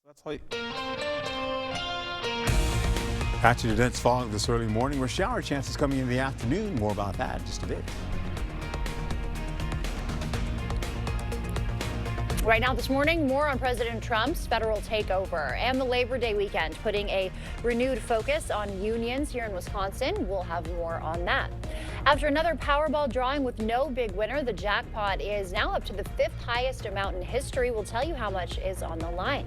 That's like patchy to dense fog this early morning with shower chances coming in the afternoon. More about that in just a bit. Right now this morning, more on President Trump's federal takeover and the Labor Day weekend, putting a renewed focus on unions here in Wisconsin. We'll have more on that. After another Powerball drawing with no big winner, the jackpot is now up to the 5th highest amount in history. We'll tell you how much is on the line.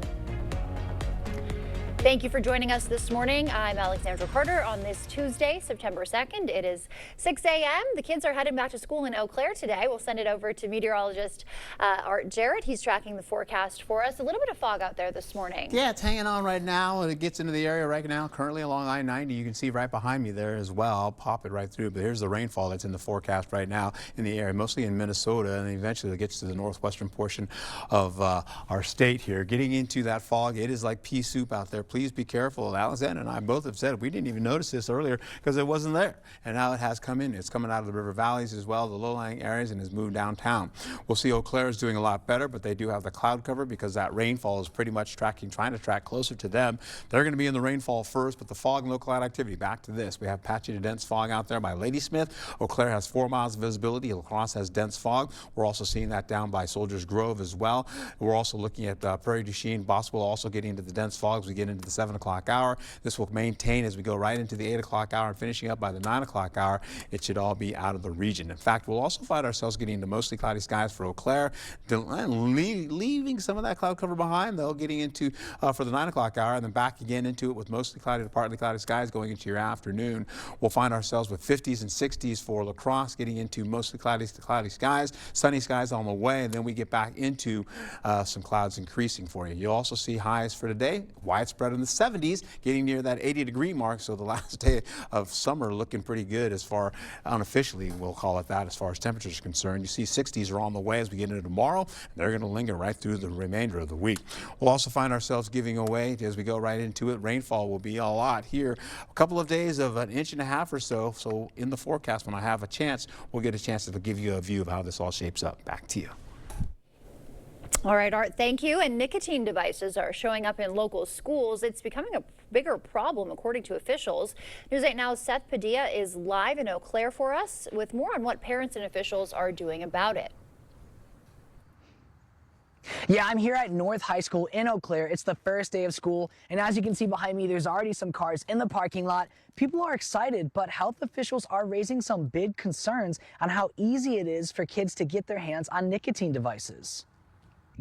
Thank you for joining us this morning. I'm Alexandra Carter on this Tuesday, September 2nd. It is 6 a.m. The kids are heading back to school in Eau Claire today. We'll send it over to meteorologist Art Jarrett. He's tracking the forecast for us. A little bit of fog out there this morning. Yeah, it's hanging on right now. It gets into the area right now, currently along I-90. You can see right behind me there as well. I'll pop it right through. But here's the rainfall that's in the forecast right now in the area, mostly in Minnesota. And eventually it gets to the northwestern portion of our state here. Getting into that fog, it is like pea soup out there. Please be careful. Alexander and I both have said we didn't even notice this earlier because it wasn't there. And now it has come in. It's coming out of the river valleys as well, the low-lying areas, and has moved downtown. We'll see Eau Claire is doing a lot better, but they do have the cloud cover because that rainfall is pretty much trying to track closer to them. They're going to be in the rainfall first, but the fog and low cloud activity, back to this. We have patchy to dense fog out there by Ladysmith. Eau Claire has 4 miles of visibility. La Crosse has dense fog. We're also seeing that down by Soldiers Grove as well. We're also looking at Prairie du Chien. Boswell also getting into the dense fog as we get into the 7 o'clock hour. This will maintain as we go right into the 8 o'clock hour and finishing up by the 9 o'clock hour. It should all be out of the region. In fact, we'll also find ourselves getting into mostly cloudy skies for Eau Claire, leaving some of that cloud cover behind, though, getting into for the 9 o'clock hour and then back again into it with mostly cloudy to partly cloudy skies going into your afternoon. We'll find ourselves with 50s and 60s for La Crosse, getting into mostly cloudy to cloudy skies, sunny skies on the way, and then we get back into some clouds increasing for you. You'll also see highs for today, widespread in the 70s, getting near that 80-degree mark, so the last day of summer looking pretty good as far, unofficially we'll call it that, as far as temperatures are concerned. You see 60s are on the way as we get into tomorrow, and they're going to linger right through the remainder of the week. We'll also find ourselves giving away, as we go right into it, rainfall will be a lot here. A couple of days of 1.5 inches or so, so in the forecast when I have a chance, we'll get a chance to give you a view of how this all shapes up. Back to you. All right, Art, thank you. And nicotine devices are showing up in local schools. It's becoming a bigger problem, according to officials. News 8 Now's Seth Padilla is live in Eau Claire for us with more on what parents and officials are doing about it. Yeah, I'm here at North High School in Eau Claire. It's the first day of school, and as you can see behind me, there's already some cars in the parking lot. People are excited, but health officials are raising some big concerns on how easy it is for kids to get their hands on nicotine devices.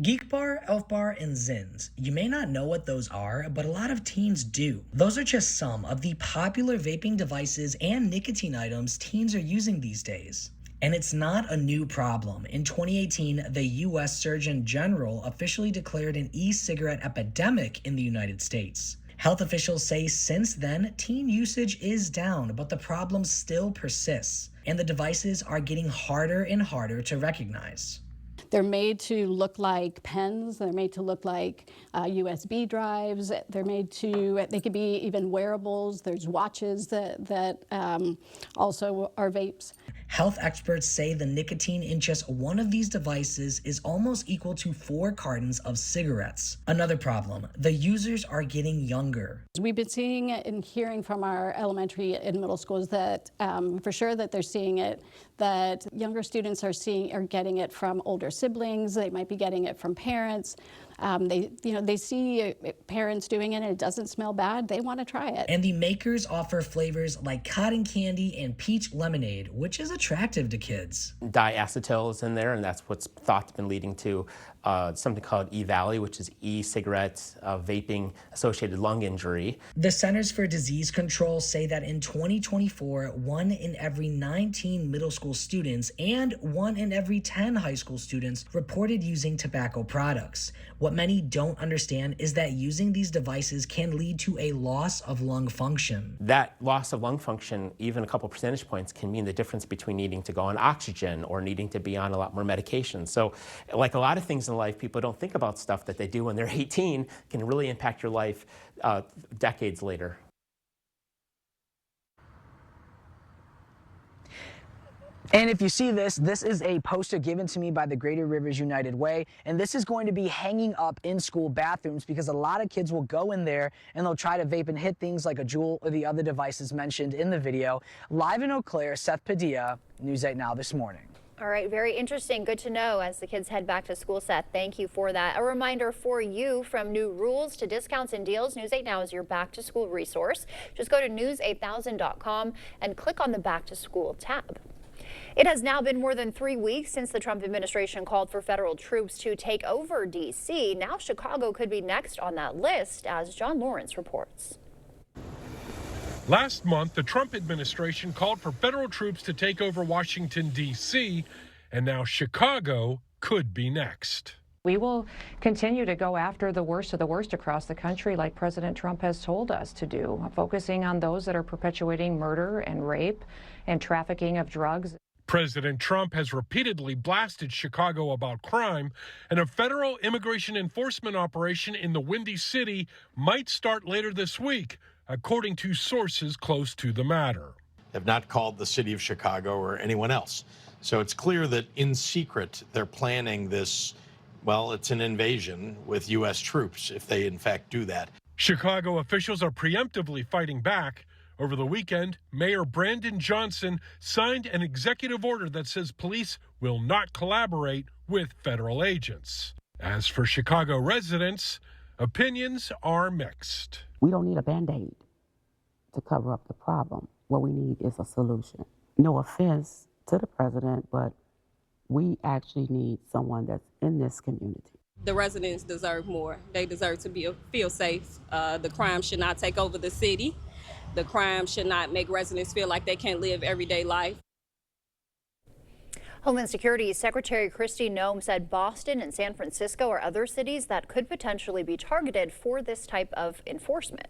Geek Bar, Elf Bar, and Zins. You may not know what those are, but a lot of teens do. Those are just some of the popular vaping devices and nicotine items teens are using these days. And it's not a new problem. In 2018, the U.S. Surgeon General officially declared an e-cigarette epidemic in the United States. Health officials say since then, teen usage is down, but the problem still persists, and the devices are getting harder and harder to recognize. They're made to look like pens. They're made to look like USB drives. They're made to, they could be even wearables. There's watches that also are vapes. Health experts say the nicotine in just one of these devices is almost equal to 4 cartons of cigarettes. Another problem, the users are getting younger. We've been seeing and hearing from our elementary and middle schools that for sure that they're seeing it, that younger students are getting it from older siblings. They might be getting it from parents. They see parents doing it and it doesn't smell bad. They want to try it. And the makers offer flavors like cotton candy and peach lemonade, which is attractive to kids. Diacetyl is in there, and that's what's thought to been leading to something called E-Valley, which is e-cigarette vaping associated lung injury. The Centers for Disease Control say that in 2024, 1 in every 19 middle school students and 1 in every 10 high school students reported using tobacco products. What many don't understand is that using these devices can lead to a loss of lung function. That loss of lung function, even a couple percentage points, can mean the difference between needing to go on oxygen or needing to be on a lot more medication. So like a lot of things in life, people don't think about stuff that they do when they're 18 can really impact your life decades later. And if you see this, this is a poster given to me by the Greater Rivers United Way, and this is going to be hanging up in school bathrooms because a lot of kids will go in there and they'll try to vape and hit things like a Juul or the other devices mentioned in the video. Live in Eau Claire, Seth Padilla, News 8 Now this morning. All right, very interesting. Good to know as the kids head back to school, Seth. Thank you for that. A reminder for you, from new rules to discounts and deals, News 8 Now is your back to school resource. Just go to news8000.com and click on the back to school tab. It has now been more than 3 weeks since the Trump administration called for federal troops to take over D.C. Now Chicago could be next on that list, as John Lawrence reports. Last month, the Trump administration called for federal troops to take over Washington, D.C., and now Chicago could be next. We will continue to go after the worst of the worst across the country, like President Trump has told us to do, focusing on those that are perpetuating murder and rape and trafficking of drugs. President Trump has repeatedly blasted Chicago about crime, and a federal immigration enforcement operation in the Windy City might start later this week, according to sources close to the matter. Have not called the city of Chicago or anyone else. So it's clear that in secret they're planning this, well, it's an invasion with U.S. troops if they in fact do that. Chicago officials are preemptively fighting back. Over the weekend, Mayor Brandon Johnson signed an executive order that says police will not collaborate with federal agents. As for Chicago residents, opinions are mixed. We don't need a Band-Aid to cover up the problem. What we need is a solution. No offense to the president, but we actually need someone that's in this community. The residents deserve more. They deserve to feel safe. The crime should not take over the city. The crime should not make residents feel like they can't live everyday life. Homeland Security Secretary Kristi Noem said Boston and San Francisco are other cities that could potentially be targeted for this type of enforcement.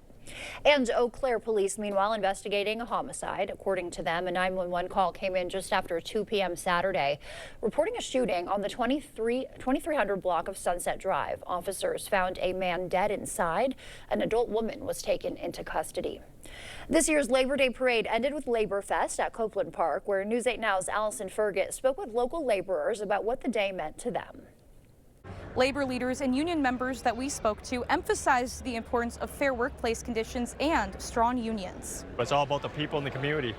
And Eau Claire police, meanwhile, investigating a homicide. According to them, a 911 call came in just after 2 p.m. Saturday, reporting a shooting on the 2300 block of Sunset Drive. Officers found a man dead inside. An adult woman was taken into custody. This year's Labor Day parade ended with Labor Fest at Copeland Park, where News 8 Now's Allison Fergit spoke with local laborers about what the day meant to them. Labor leaders and union members that we spoke to emphasized the importance of fair workplace conditions and strong unions. It's all about the people in the community,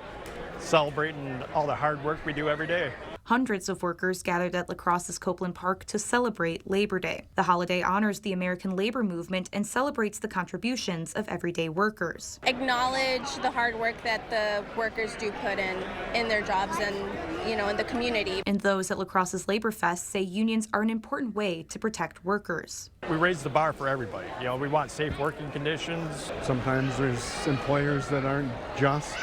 celebrating all the hard work we do every day. Hundreds of workers gathered at La Crosse's Copeland Park to celebrate Labor Day. The holiday honors the American labor movement and celebrates the contributions of everyday workers. Acknowledge the hard work that the workers do put in their jobs and, in the community. And those at La Crosse's Labor Fest say unions are an important way to protect workers. We raise the bar for everybody. We want safe working conditions. Sometimes there's employers that aren't just,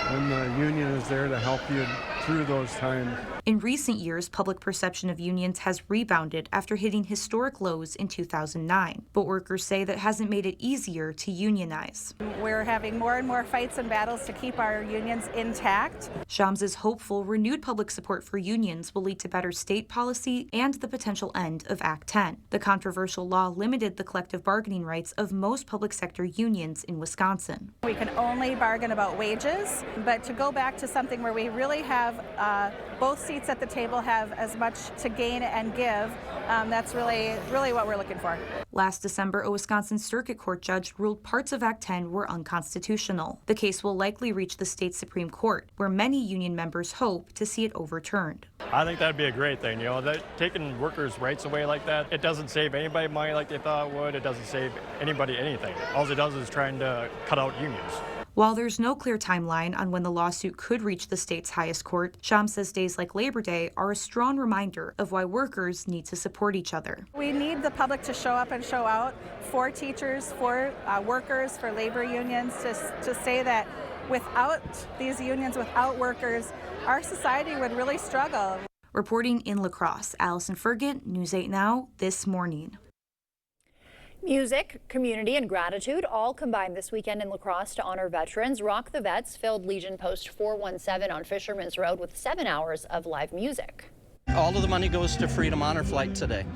and the union is there to help you through those times. In recent years, public perception of unions has rebounded after hitting historic lows in 2009. But workers say that hasn't made it easier to unionize. We're having more and more fights and battles to keep our unions intact. Shams is hopeful renewed public support for unions will lead to better state policy and the potential end of Act 10. The controversial law limited the collective bargaining rights of most public sector unions in Wisconsin. We can only bargain about wages, but to go back to something where we really have both seats at the table have as much to gain and give, that's really what we're looking for. Last December, a Wisconsin Circuit Court judge ruled parts of Act 10 were unconstitutional. The case will likely reach the state Supreme Court, where many union members hope to see it overturned. I think that'd be a great thing, that taking workers' rights away like that, it doesn't save anybody money like they thought it would. It doesn't save anybody anything. All it does is trying to cut out unions. While there's no clear timeline on when the lawsuit could reach the state's highest court, Shams says days like Labor Day are a strong reminder of why workers need to support each other. We need the public to show up and show out for teachers, for workers, for labor unions, to say that without these unions, without workers, our society would really struggle. Reporting in La Crosse, Allison Fergit, News 8 Now, this morning. Music, community, and gratitude all combined this weekend in La Crosse to honor veterans. Rock the Vets filled Legion Post 417 on Fisherman's Road with 7 hours of live music. All of the money goes to Freedom Honor Flight today,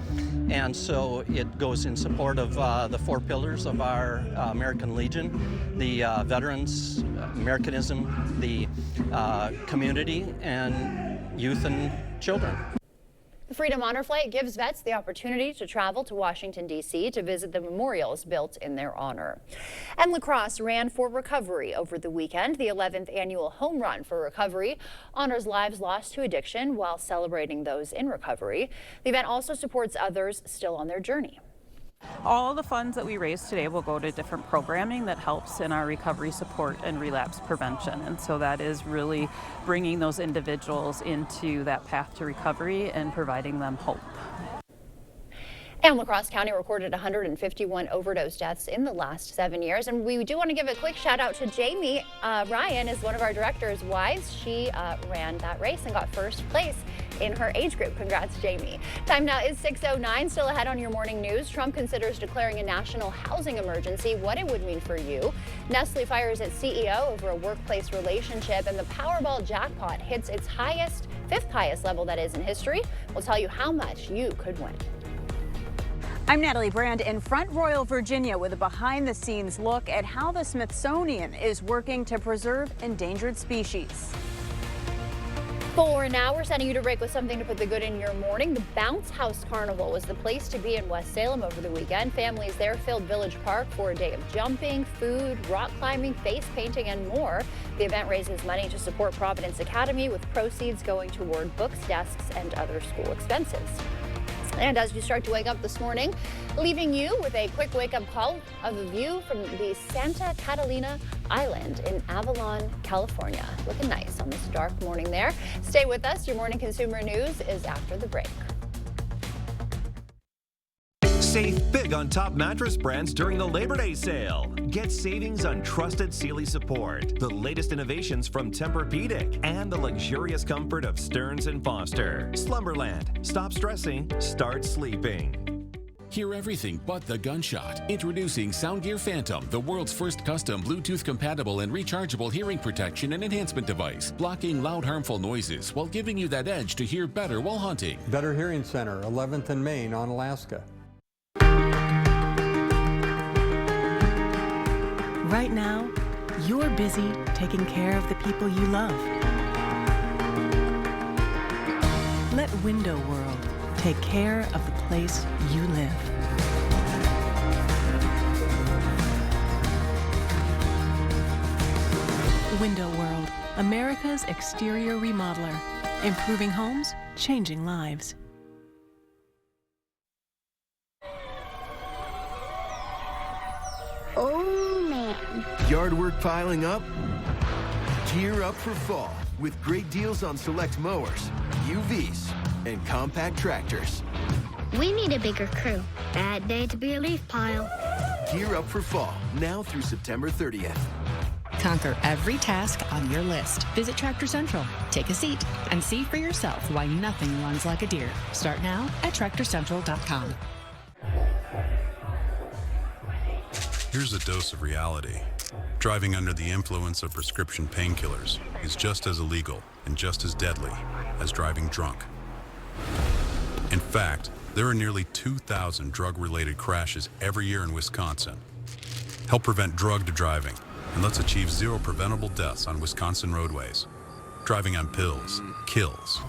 and so it goes in support of the 4 pillars of our American Legion, the veterans, Americanism, the community, and youth and children. The Freedom Honor Flight gives vets the opportunity to travel to Washington, D.C. to visit the memorials built in their honor. And lacrosse ran for recovery over the weekend. The 11th annual Home Run for Recovery honors lives lost to addiction while celebrating those in recovery. The event also supports others still on their journey. All the funds that we raise today will go to different programming that helps in our recovery support and relapse prevention. And so that is really bringing those individuals into that path to recovery and providing them hope. And La Crosse County recorded 151 overdose deaths in the last 7 years. And we do want to give a quick shout out to Jamie. Ryan is one of our director's wives. She ran that race and got first place in her age group. Congrats, Jamie. Time now is 6:09. Still ahead on your morning news. Trump considers declaring a national housing emergency, what it would mean for you. Nestle fires its CEO over a workplace relationship, and the Powerball jackpot hits its fifth highest level that is in history. We'll tell you how much you could win. I'm Natalie Brand in Front Royal, Virginia, with a behind-the-scenes look at how the Smithsonian is working to preserve endangered species. For now, we're sending you to break with something to put the good in your morning. The Bounce House Carnival was the place to be in West Salem over the weekend. Families there filled Village Park for a day of jumping, food, rock climbing, face painting, and more. The event raises money to support Providence Academy, with proceeds going toward books, desks, and other school expenses. And as you start to wake up this morning, leaving you with a quick wake-up call of a view from the Santa Catalina Island in Avalon, California. Looking nice on this dark morning there. Stay with us. Your morning consumer news is after the break. Save big on top mattress brands during the Labor Day sale. Get savings on trusted Sealy support, the latest innovations from Tempur-Pedic, and the luxurious comfort of Stearns & Foster. Slumberland. Stop stressing, start sleeping. Hear everything but the gunshot. Introducing Soundgear Phantom, the world's first custom Bluetooth-compatible and rechargeable hearing protection and enhancement device, blocking loud, harmful noises while giving you that edge to hear better while hunting. Better Hearing Center, 11th and Main on Alaska. Right now, you're busy taking care of the people you love. Let Window World take care of the place you live. Window World, America's exterior remodeler. Improving homes, changing lives. Oh man. Yard work piling up? Gear up for fall with great deals on select mowers, UVs, and compact tractors. We need a bigger crew. Bad day to be a leaf pile. Gear up for fall, now through September 30th. Conquer every task on your list. Visit Tractor Central, take a seat, and see for yourself why nothing runs like a deer. Start now at TractorCentral.com. Here's a dose of reality. Driving under the influence of prescription painkillers is just as illegal and just as deadly as driving drunk. In fact, there are nearly 2,000 drug-related crashes every year in Wisconsin. Help prevent drugged driving, and let's achieve zero preventable deaths on Wisconsin roadways. Driving on pills kills.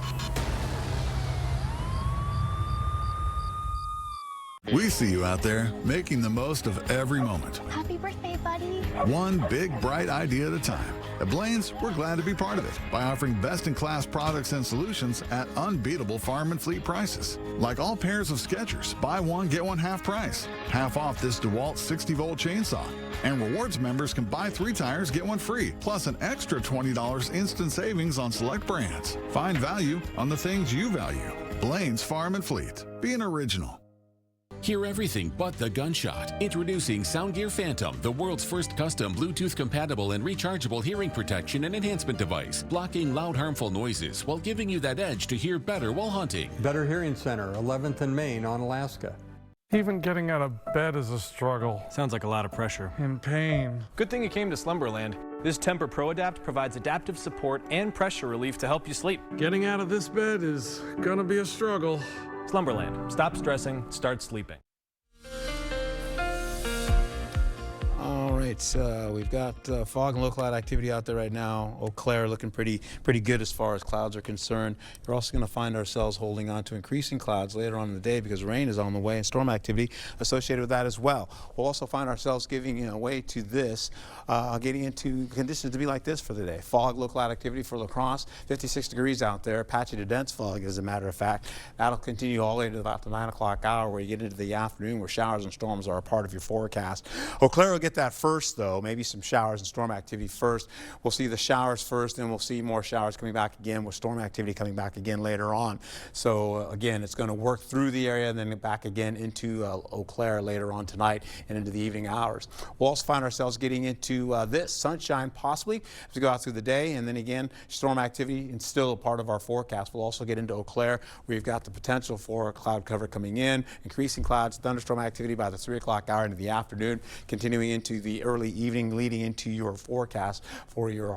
We see you out there making the most of every moment. Happy birthday, buddy. One big, bright idea at a time. At Blaine's, we're glad to be part of it by offering best-in-class products and solutions at unbeatable farm and fleet prices. Like all pairs of Skechers, buy one, get one half price. Half off this DeWalt 60-volt chainsaw. And rewards members can buy 3 tires, get one free, plus an extra $20 instant savings on select brands. Find value on the things you value. Blaine's Farm and Fleet. Be an original. Hear everything but the gunshot. Introducing Soundgear Phantom, the world's first custom Bluetooth-compatible and rechargeable hearing protection and enhancement device, blocking loud, harmful noises while giving you that edge to hear better while hunting. Better Hearing Center, 11th and Main on Alaska. Even getting out of bed is a struggle. Sounds like a lot of pressure. And pain. Good thing you came to Slumberland. This Tempur Pro Adapt provides adaptive support and pressure relief to help you sleep. Getting out of this bed is gonna be a struggle. Slumberland. Stop stressing, start sleeping. All right, right, we've got fog and low cloud activity out there right now. Eau Claire looking pretty good as far as clouds are concerned. We're also going to find ourselves holding on to increasing clouds later on in the day because rain is on the way and storm activity associated with that as well. We'll also find ourselves giving way to this, getting into conditions to be like this for the day. Fog, low cloud activity for La Crosse, 56 degrees out there, patchy to dense fog as a matter of fact. That'll continue all the way to about the 9 o'clock hour where you get into the afternoon where showers and storms are a part of your forecast. Eau Claire will get that first though, maybe some showers and storm activity first. We'll see the showers first, then we'll see more showers coming back again with storm activity coming back again later on. So again, it's going to work through the area and then back again into Eau Claire later on tonight and into the evening hours. We'll also find ourselves getting into this sunshine possibly as we go out through the day, and then again storm activity and still a part of our forecast. We'll also get into Eau Claire where you've got the potential for cloud cover coming in, increasing clouds, thunderstorm activity by the 3 o'clock hour into the afternoon, continuing into the early evening, leading into your forecast for your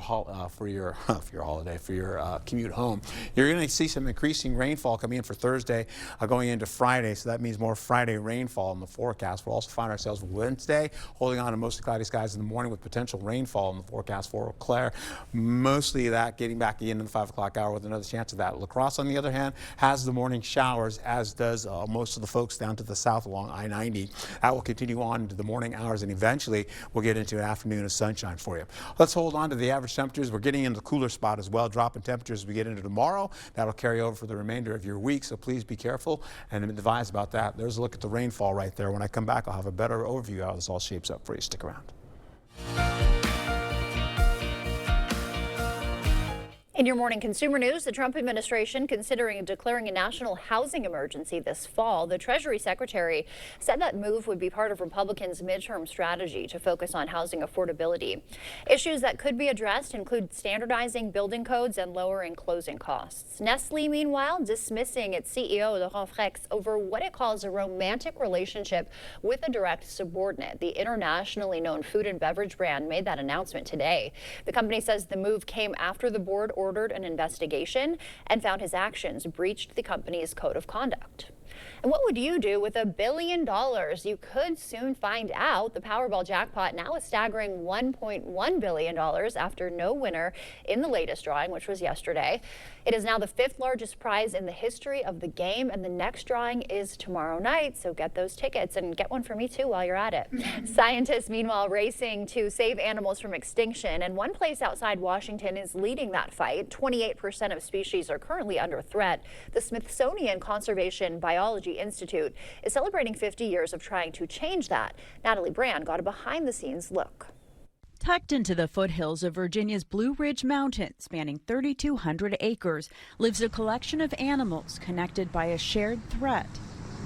commute home. You're going to see some increasing rainfall coming in for Thursday, going into Friday, so that means more Friday rainfall in the forecast. We'll also find ourselves Wednesday holding on to mostly cloudy skies in the morning with potential rainfall in the forecast for Eau Claire. Mostly that getting back again in the 5 o'clock hour with another chance of that. La Crosse, on the other hand, has the morning showers, as does most of the folks down to the south along I-90. That will continue on into the morning hours, and eventually we'll get into an afternoon of sunshine for you. Let's hold on to the average temperatures. We're getting into the cooler spot as well, dropping temperatures as we get into tomorrow. That'll carry over for the remainder of your week, so please be careful and advise about that. There's a look at the rainfall right there. When I come back, I'll have a better overview of how this all shapes up for you. Stick around. In your morning consumer news, the Trump administration considering declaring a national housing emergency this fall. The Treasury Secretary said that move would be part of Republicans' midterm strategy to focus on housing affordability. Issues that could be addressed include standardizing building codes and lowering closing costs. Nestle, meanwhile, dismissing its CEO, Laurent Freixe, over what it calls a romantic relationship with a direct subordinate. The internationally known food and beverage brand made that announcement today. The company says the move came after the board ordered an investigation and found his actions breached the company's code of conduct. And what would you do with $1 billion? You could soon find out. The Powerball jackpot now a staggering $1.1 billion after no winner in the latest drawing, which was yesterday. It is now the 5th largest prize in the history of the game, and the next drawing is tomorrow night, so get those tickets and get one for me too while you're at it. Scientists, meanwhile, racing to save animals from extinction, and one place outside Washington is leading that fight. 28% of species are currently under threat. The Smithsonian Conservation Biology Institute is celebrating 50 years of trying to change that. Natalie Brand got a behind-the-scenes look. Tucked into the foothills of Virginia's Blue Ridge Mountain, spanning 3,200 acres, lives a collection of animals connected by a shared threat: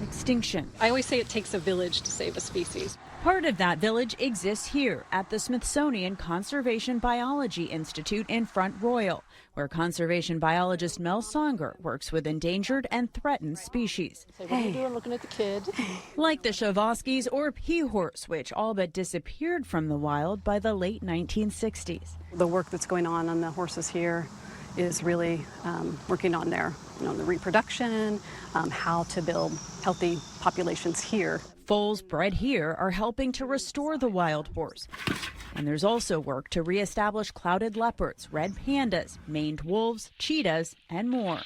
extinction. I always say it takes a village to save a species. Part of that village exists here at the Smithsonian Conservation Biology Institute in Front Royal, where conservation biologist Mel Songer works with endangered and threatened species. What are you doing looking at the kid? Like the Chavoskys or pea horse, which all but disappeared from the wild by the late 1960s. The work that's going on the horses here is really working on their, the reproduction, how to build healthy populations here. Foals bred here are helping to restore the wild horse. And there's also work to reestablish clouded leopards, red pandas, maned wolves, cheetahs, and more.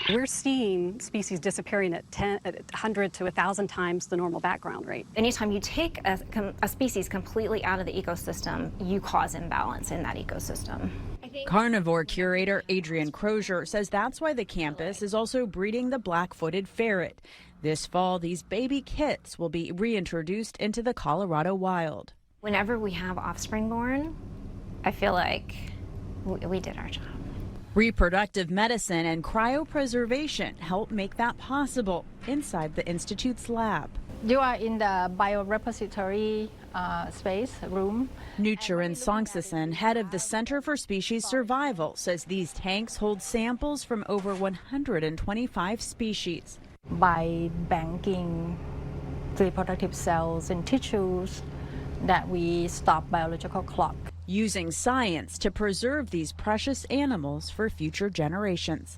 We're seeing species disappearing at 100 to 1,000 times the normal background rate. Anytime you take a species completely out of the ecosystem, you cause imbalance in that ecosystem. Carnivore curator Adrian Crozier says that's why the campus is also breeding the black-footed ferret. This fall, these baby kits will be reintroduced into the Colorado wild. Whenever we have offspring born, I feel like we did our job. Reproductive medicine and cryopreservation help make that possible inside the Institute's lab. You are in the biorepository space room. Nucharin Songsasan, head of the Center for Species Survival, says these tanks hold samples from over 125 species. By banking reproductive cells and tissues, that we stop biological clock. Using science to preserve these precious animals for future generations.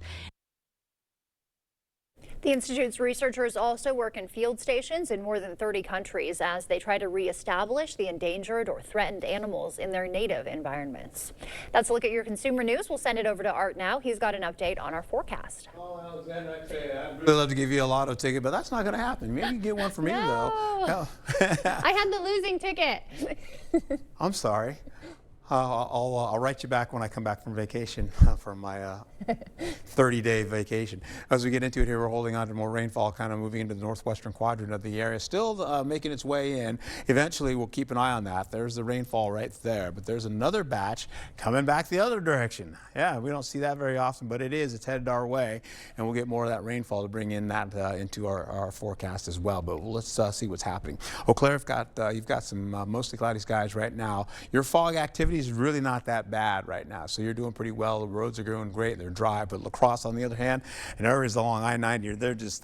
The Institute's researchers also work in field stations in more than 30 countries as they try to reestablish the endangered or threatened animals in their native environments. That's a look at your consumer news. We'll send it over to Art now. He's got an update on our forecast. Oh, Alexander, I'd say I'd really love to give you a lotto ticket, but that's not going to happen. Maybe you get one for me, though. I had the losing ticket. I'm sorry. I'll write you back when I come back from vacation, from my 30-day vacation. As we get into it here, we're holding on to more rainfall, kind of moving into the northwestern quadrant of the area, still making its way in. Eventually, we'll keep an eye on that. There's the rainfall right there, but there's another batch coming back the other direction. Yeah, we don't see that very often, but it is. It's headed our way, and we'll get more of that rainfall to bring in that into our forecast as well. But let's see what's happening. Eau Claire, you've got some mostly cloudy skies right now. Your fog activity is really not that bad right now, so you're doing pretty well. The roads are going great. They're dry, but La Crosse, on the other hand, and areas along I-90, they're just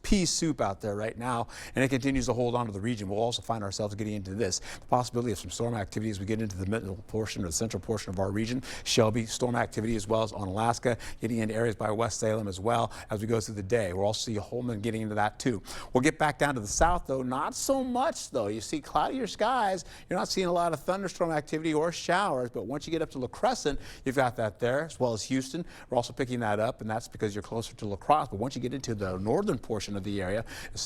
pea soup out there right now, and it continues to hold on to the region. We'll also find ourselves getting into this, the possibility of some storm activity as we get into the middle portion or the central portion of our region. Shelby, storm activity as well as on Alaska, getting into areas by West Salem as well as we go through the day. We'll also see Holman getting into that too. We'll get back down to the south though, not so much though. You see cloudier skies. You're not seeing a lot of thunderstorm activity or showers, but once you get up to La Crescent, you've got that there, as well as Houston. We're also picking that up, and that's because you're closer to La Crosse. But once you get into the northern portion of the area,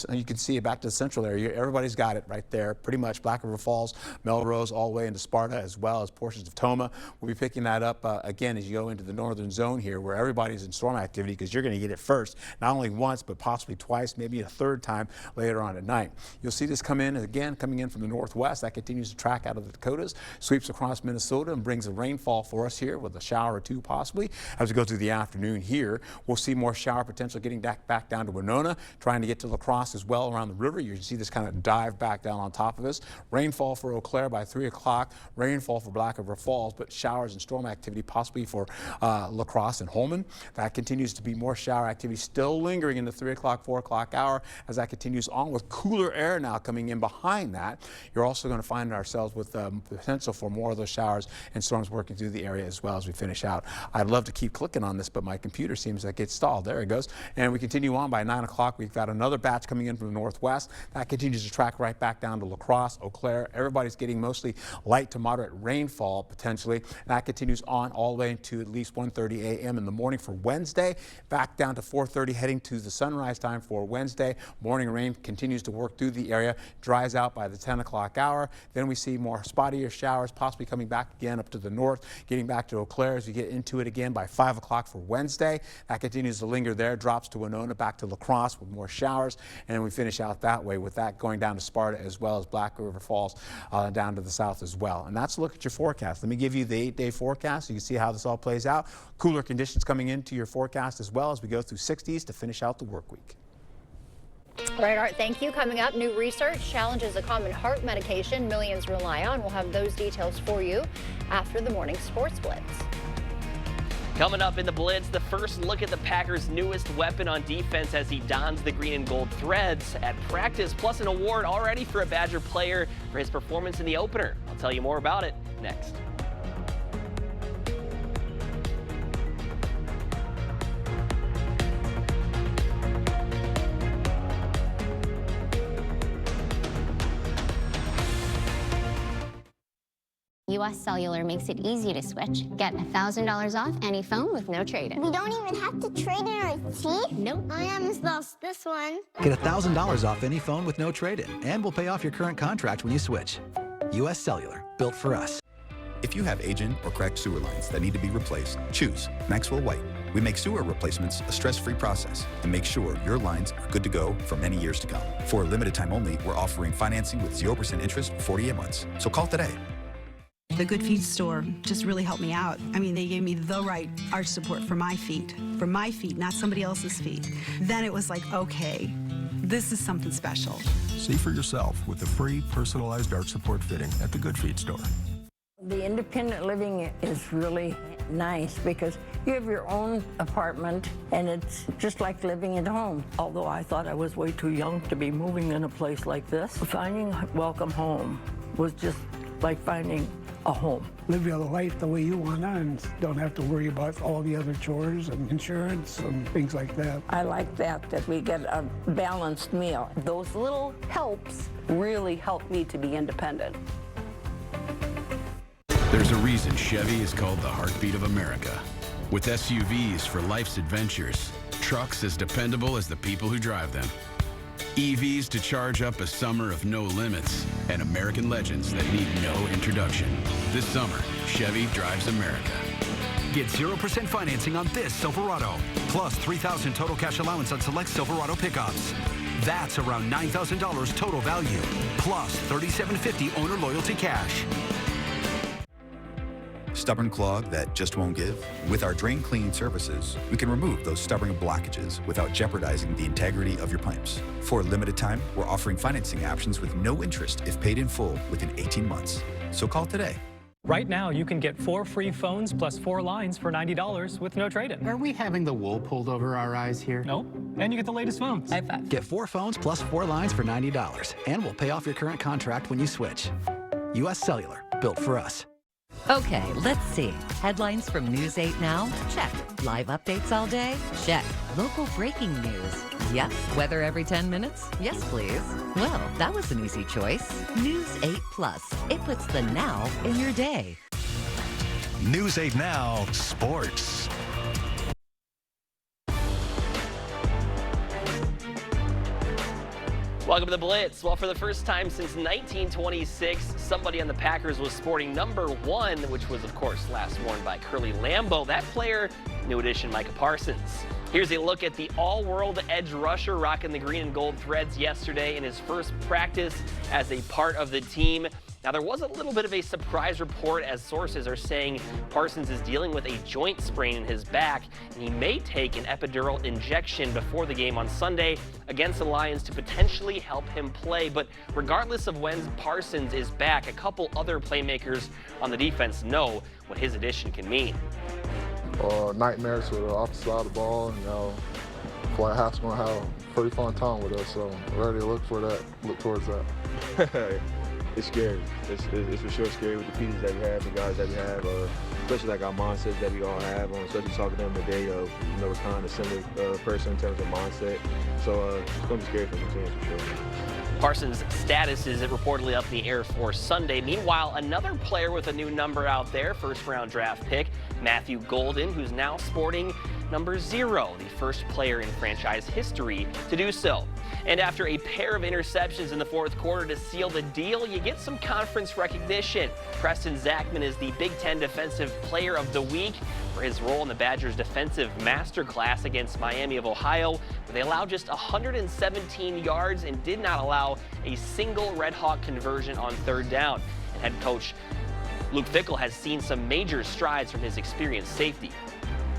you can see it back to the central area. Everybody's got it right there, pretty much. Black River Falls, Melrose, all the way into Sparta, as well as portions of Toma. We'll be picking that up again as you go into the northern zone here, where everybody's in storm activity, because you're going to get it first, not only once, but possibly twice, maybe a third time later on at night. You'll see this come in again, coming in from the northwest. That continues to track out of the Dakotas, sweeps across Minnesota, and brings a rainfall for us here with a shower or two possibly. As we go through the afternoon here, we'll see more shower potential getting back down to Winona, trying to get to La Crosse as well around the river. You can see this kind of dive back down on top of us. Rainfall for Eau Claire by 3 o'clock, rainfall for Black River Falls, but showers and storm activity possibly for La Crosse and Holman. That continues to be more shower activity still lingering in the 3 o'clock, 4 o'clock hour as that continues on, with cooler air now coming in behind that. You're also going to find ourselves with potential for more of those showers and storms working through the area as well as we finish out. I'd love to keep clicking on this, but my computer seems like it's stalled. There it goes. And we continue on by 9 o'clock. We've got another batch coming in from the northwest. That continues to track right back down to La Crosse, Eau Claire. Everybody's getting mostly light to moderate rainfall potentially. That continues on all the way to at least 1:30 a.m. in the morning for Wednesday. Back down to 4:30, heading to the sunrise time for Wednesday. Morning rain continues to work through the area, dries out by the 10 o'clock hour. Then we see more spottier showers possibly coming back again up to the north, getting back to Eau Claire as we get into it again by 5 o'clock for Wednesday. That continues to linger there, drops to Winona, back to La Crosse with more showers, and then we finish out that way with that going down to Sparta as well as Black River Falls down to the south as well. And that's a look at your forecast. Let me give you the 8-day forecast so you can see how this all plays out. Cooler conditions coming into your forecast as well as we go through 60s to finish out the work week. All right, Art, thank you. Coming up, new research challenges a common heart medication millions rely on. We'll have those details for you after the morning sports blitz. Coming up in the Blitz, the first look at the Packers' newest weapon on defense as he dons the green and gold threads at practice, plus an award already for a Badger player for his performance in the opener. I'll tell you more about it next. US Cellular makes it easy to switch. Get $1,000 off any phone with no trade-in. We don't even have to trade in our teeth? Nope. I almost lost this one. Get $1,000 off any phone with no trade-in, and we'll pay off your current contract when you switch. US Cellular, built for us. If you have aging or cracked sewer lines that need to be replaced, choose Maxwell White. We make sewer replacements a stress-free process and make sure your lines are good to go for many years to come. For a limited time only, we're offering financing with 0% interest for 48 months. So call today. The Good Feet store just really helped me out. I mean, they gave me the right arch support for my feet, not somebody else's feet. Then it was like, okay, this is something special. See for yourself with the free personalized arch support fitting at the Good Feet store. The independent living is really nice because you have your own apartment and it's just like living at home. Although I thought I was way too young to be moving in a place like this, finding Welcome Home was just like finding a home. Live your life the way you want to and don't have to worry about all the other chores and insurance and things like that. I like that we get a balanced meal. Those little helps really help me to be independent. There's a reason Chevy is called the heartbeat of America. With SUVs for life's adventures, trucks as dependable as the people who drive them, EVs to charge up a summer of no limits, and American legends that need no introduction. This summer, Chevy drives America. Get 0% financing on this Silverado, plus $3,000 total cash allowance on select Silverado pickups. That's around $9,000 total value, plus $3,750 owner loyalty cash. Stubborn clog that just won't give? With our drain cleaning services, we can remove those stubborn blockages without jeopardizing the integrity of your pipes. For a limited time, we're offering financing options with no interest if paid in full within 18 months. So call today. Right now, you can get 4 free phones plus 4 lines for $90 with no trade-in. Are we having the wool pulled over our eyes here? No, and you get the latest phones. High five. Get 4 phones plus 4 lines for $90, and we'll pay off your current contract when you switch. U.S. Cellular, built for us. Okay, let's see. Headlines from News 8 Now? Check. Live updates all day? Check. Local breaking news? Yep. Weather every 10 minutes? Yes, please. Well, that was an easy choice. News 8 Plus. It puts the now in your day. News 8 Now Sports. Welcome to the Blitz. Well, for the first time since 1926, somebody on the Packers was sporting number 1, which was, of course, last worn by Curly Lambeau. That player, new addition Micah Parsons. Here's a look at the all-world edge rusher rocking the green and gold threads yesterday in his first practice as a part of the team. Now, there was a little bit of a surprise report as sources are saying Parsons is dealing with a joint sprain in his back, and he may take an epidural injection before the game on Sunday against the Lions to potentially help him play. But regardless of when Parsons is back, a couple other playmakers on the defense know what his addition can mean. Nightmares with the opposite side of the ball, and feel like Hask's going to have a pretty fun time with us, so I'm ready to look towards that. It's scary. It's for sure scary with the pieces that we have, the guys that we have, especially like our mindsets that we all have, especially talking to them today of, we're kind of similar person in terms of mindset. So it's going to be scary for the team for sure. Parsons' status is reportedly up in the air for Sunday. Meanwhile, another player with a new number out there, first-round draft pick, Matthew Golden, who's now sporting number 0, the first player in franchise history to do so. And after a pair of interceptions in the fourth quarter to seal the deal, you get some conference recognition. Preston Zachman is the Big Ten Defensive Player of the Week for his role in the Badgers' defensive masterclass against Miami of Ohio, where they allowed just 117 yards and did not allow a single Red Hawk conversion on third down. And head coach Luke Fickell has seen some major strides from his experienced safety.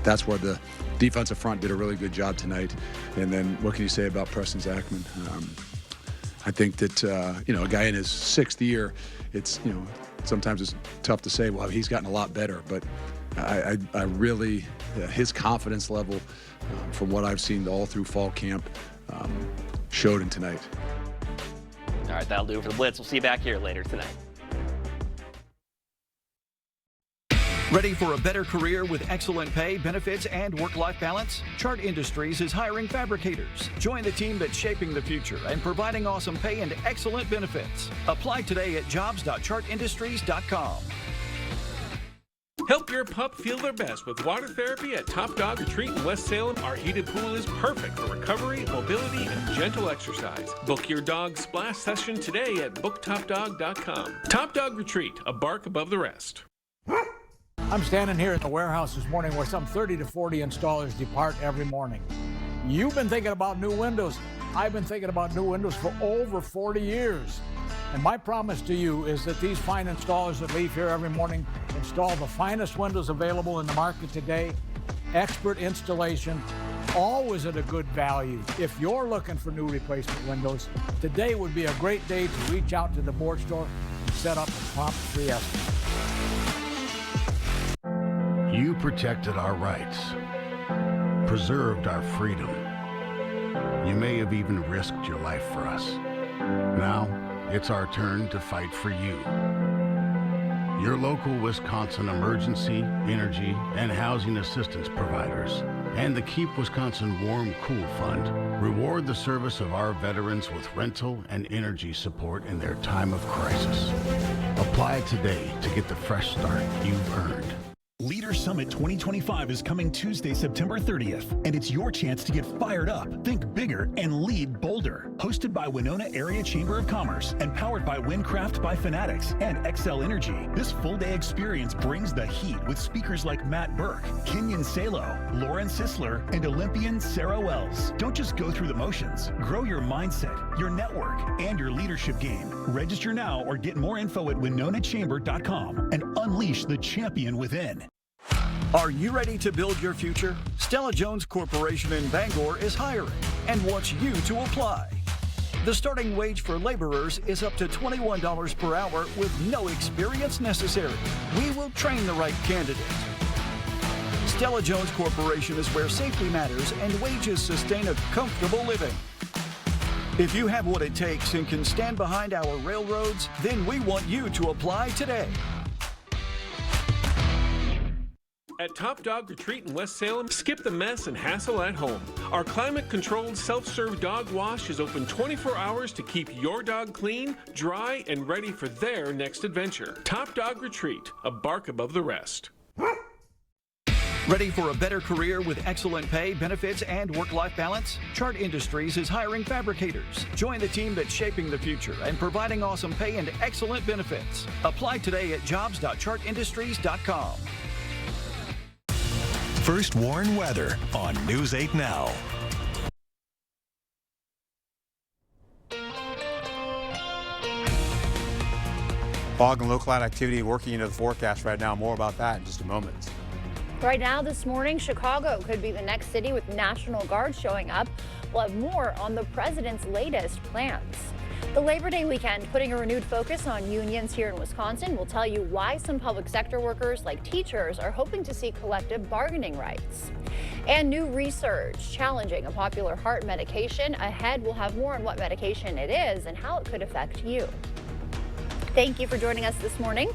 That's where the defensive front did a really good job tonight. And then what can you say about Preston Zachman? I think that, a guy in his 6th year, it's, sometimes it's tough to say, well, he's gotten a lot better. But I really, his confidence level from what I've seen all through fall camp showed him tonight. All right, that'll do it for the Blitz. We'll see you back here later tonight. Ready for a better career with excellent pay, benefits, and work-life balance? Chart Industries is hiring fabricators. Join the team that's shaping the future and providing awesome pay and excellent benefits. Apply today at jobs.chartindustries.com. Help your pup feel their best with water therapy at Top Dog Retreat in West Salem. Our heated pool is perfect for recovery, mobility, and gentle exercise. Book your dog's splash session today at booktopdog.com. Top Dog Retreat, a bark above the rest. I'm standing here in the warehouse this morning where some 30 to 40 installers depart every morning. You've been thinking about new windows. I've been thinking about new windows for over 40 years. And my promise to you is that these fine installers that leave here every morning install the finest windows available in the market today, expert installation, always at a good value. If you're looking for new replacement windows, today would be a great day to reach out to the board store and set up a prompt free estimate. You protected our rights, preserved our freedom. You may have even risked your life for us. Now, it's our turn to fight for you. Your local Wisconsin emergency, energy, and housing assistance providers, and the Keep Wisconsin Warm Cool Fund reward the service of our veterans with rental and energy support in their time of crisis. Apply today to get the fresh start you've earned. Leader Summit 2025 is coming Tuesday, September 30th, and it's your chance to get fired up, think bigger, and lead bolder. Hosted by Winona Area Chamber of Commerce and powered by Windcraft by Fanatics and XL Energy, this full-day experience brings the heat with speakers like Matt Burke, Kenyon Salo, Lauren Sisler, and Olympian Sarah Wells. Don't just go through the motions. Grow your mindset, your network, and your leadership game. Register now or get more info at winonachamber.com and unleash the champion within. Are you ready to build your future? Stella Jones Corporation in Bangor is hiring and wants you to apply. The starting wage for laborers is up to $21 per hour with no experience necessary. We will train the right candidate. Stella Jones Corporation is where safety matters and wages sustain a comfortable living. If you have what it takes and can stand behind our railroads, then we want you to apply today. At Top Dog Retreat in West Salem, skip the mess and hassle at home. Our climate-controlled self-serve dog wash is open 24 hours to keep your dog clean, dry, and ready for their next adventure. Top Dog Retreat, a bark above the rest. Ready for a better career with excellent pay, benefits, and work-life balance? Chart Industries is hiring fabricators. Join the team that's shaping the future and providing awesome pay and excellent benefits. Apply today at jobs.chartindustries.com. First Warn Weather on News 8 Now. Fog and low cloud activity working into the forecast right now. More about that in just a moment. Right now this morning, Chicago could be the next city with National Guard showing up. We'll have more on the president's latest plans. The Labor Day weekend putting a renewed focus on unions here in Wisconsin. We'll tell you why some public sector workers like teachers are hoping to see collective bargaining rights. And new research challenging a popular heart medication. Ahead, we'll have more on what medication it is and how it could affect you. Thank you for joining us this morning.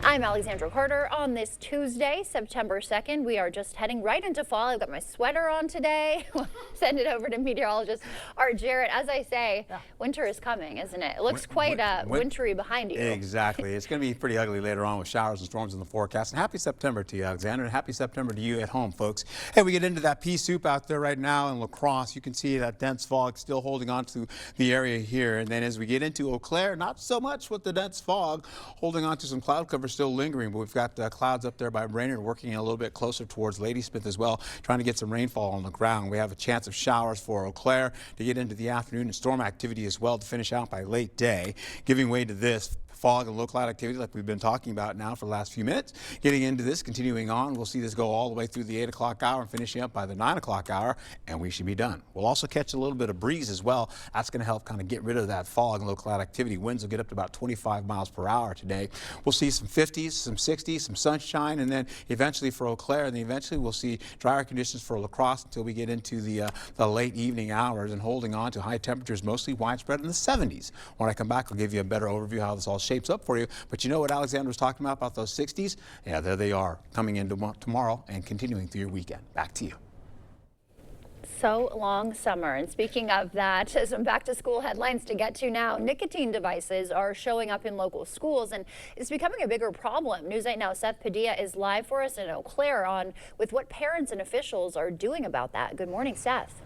I'm Alexandra Carter on this Tuesday, September 2nd. We are just heading right into fall. I've got my sweater on today. Send it over to meteorologist Art Jarrett. As I say, winter is coming, isn't it? It looks quite wintry behind you. Exactly. It's going to be pretty ugly later on with showers and storms in the forecast. And happy September to you, Alexandra, and happy September to you at home, folks. Hey, we get into that pea soup out there right now in La Crosse. You can see that dense fog still holding on to the area here. And then as we get into Eau Claire, not so much with the dense fog, holding on to some cloud cover still lingering, but we've got clouds up there by Brainerd working a little bit closer towards Ladysmith as well, trying to get some rainfall on the ground. We have a chance of showers for Eau Claire to get into the afternoon and storm activity as well to finish out by late day, giving way to this fog and low cloud activity like we've been talking about now for the last few minutes. Getting into this, continuing on, we'll see this go all the way through the 8 o'clock hour and finishing up by the 9 o'clock hour, and we should be done. We'll also catch a little bit of breeze as well. That's going to help kind of get rid of that fog and low cloud activity. Winds will get up to about 25 miles per hour today. We'll see some 50s, some 60s, some sunshine, and then eventually for Eau Claire, and then eventually we'll see drier conditions for La Crosse until we get into the late evening hours and holding on to high temperatures mostly widespread in the 70s. When I come back, I'll give you a better overview of how this all shapes up for you. But you know what Alexander was talking about those 60s? Yeah, there they are, coming into tomorrow and continuing through your weekend. Back to you. So long summer. And speaking of that, some back to school headlines to get to now. Nicotine devices are showing up in local schools and it's becoming a bigger problem. News 8 Now Seth Padilla is live for us in Eau Claire on with what parents and officials are doing about that. Good morning, Seth.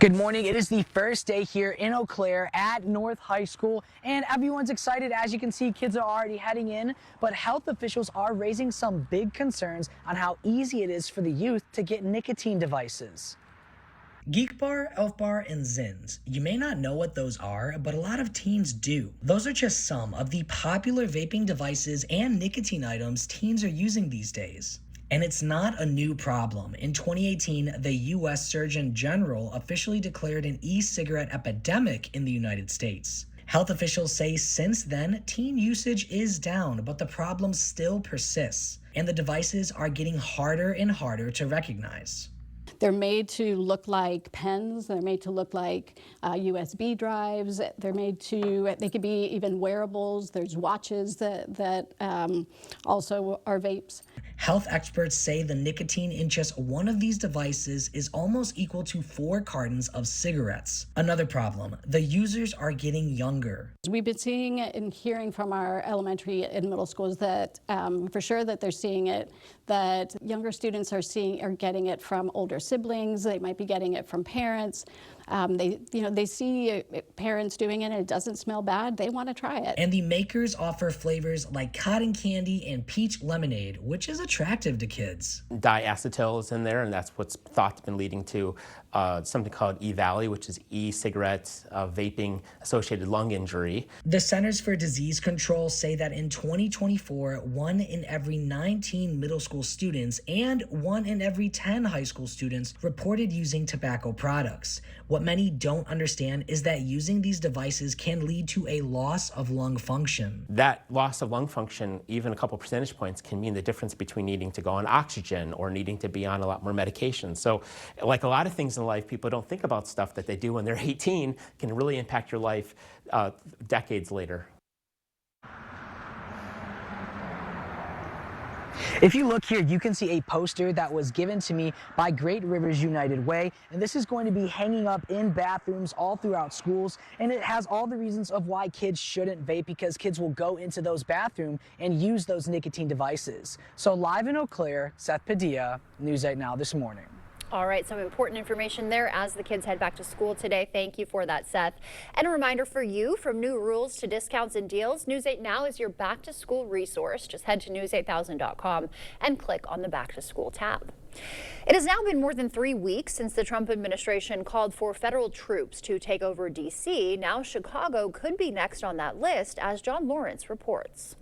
Good morning. It is the first day here in Eau Claire at North High School, and everyone's excited. As you can see, kids are already heading in, but health officials are raising some big concerns on how easy it is for the youth to get nicotine devices. Geek Bar, Elf Bar, and Zins. You may not know what those are, but a lot of teens do. Those are just some of the popular vaping devices and nicotine items teens are using these days. And it's not a new problem. In 2018, the U.S. Surgeon General officially declared an e-cigarette epidemic in the United States. Health officials say since then, teen usage is down, but the problem still persists, and the devices are getting harder and harder to recognize. They're made to look like pens. They're made to look like USB drives. They're made to, they could be even wearables. There's watches that also are vapes. Health experts say the nicotine in just one of these devices is almost equal to 4 cartons of cigarettes. Another problem, the users are getting younger. We've been seeing and hearing from our elementary and middle schools that for sure that they're seeing it, that younger students are getting it from older siblings. They might be getting it from parents. They see parents doing it and it doesn't smell bad. They want to try it. And the makers offer flavors like cotton candy and peach lemonade, which is attractive to kids. Diacetyl is in there, and that's what's thought to been leading to something called E-Valley, which is e-cigarette vaping associated lung injury. The Centers for Disease Control say that in 2024, 1 in every 19 middle school students and 1 in every 10 high school students reported using tobacco products. What many don't understand is that using these devices can lead to a loss of lung function. That loss of lung function, even a couple percentage points, can mean the difference between needing to go on oxygen or needing to be on a lot more medication. So like a lot of things in life, people don't think about stuff that they do when they're 18 can really impact your life decades later. If you look here, you can see a poster that was given to me by Great Rivers United Way, and this is going to be hanging up in bathrooms all throughout schools, and it has all the reasons of why kids shouldn't vape, because kids will go into those bathrooms and use those nicotine devices. So live in Eau Claire, Seth Padilla, News 8 Now this morning. All right, some important information there as the kids head back to school today. Thank you for that, Seth. And a reminder for you, from new rules to discounts and deals, News 8 Now is your back to school resource. Just head to news8000.com and click on the back to school tab. It has now been more than 3 weeks since the Trump administration called for federal troops to take over D.C. Now Chicago could be next on that list, as John Lawrence reports.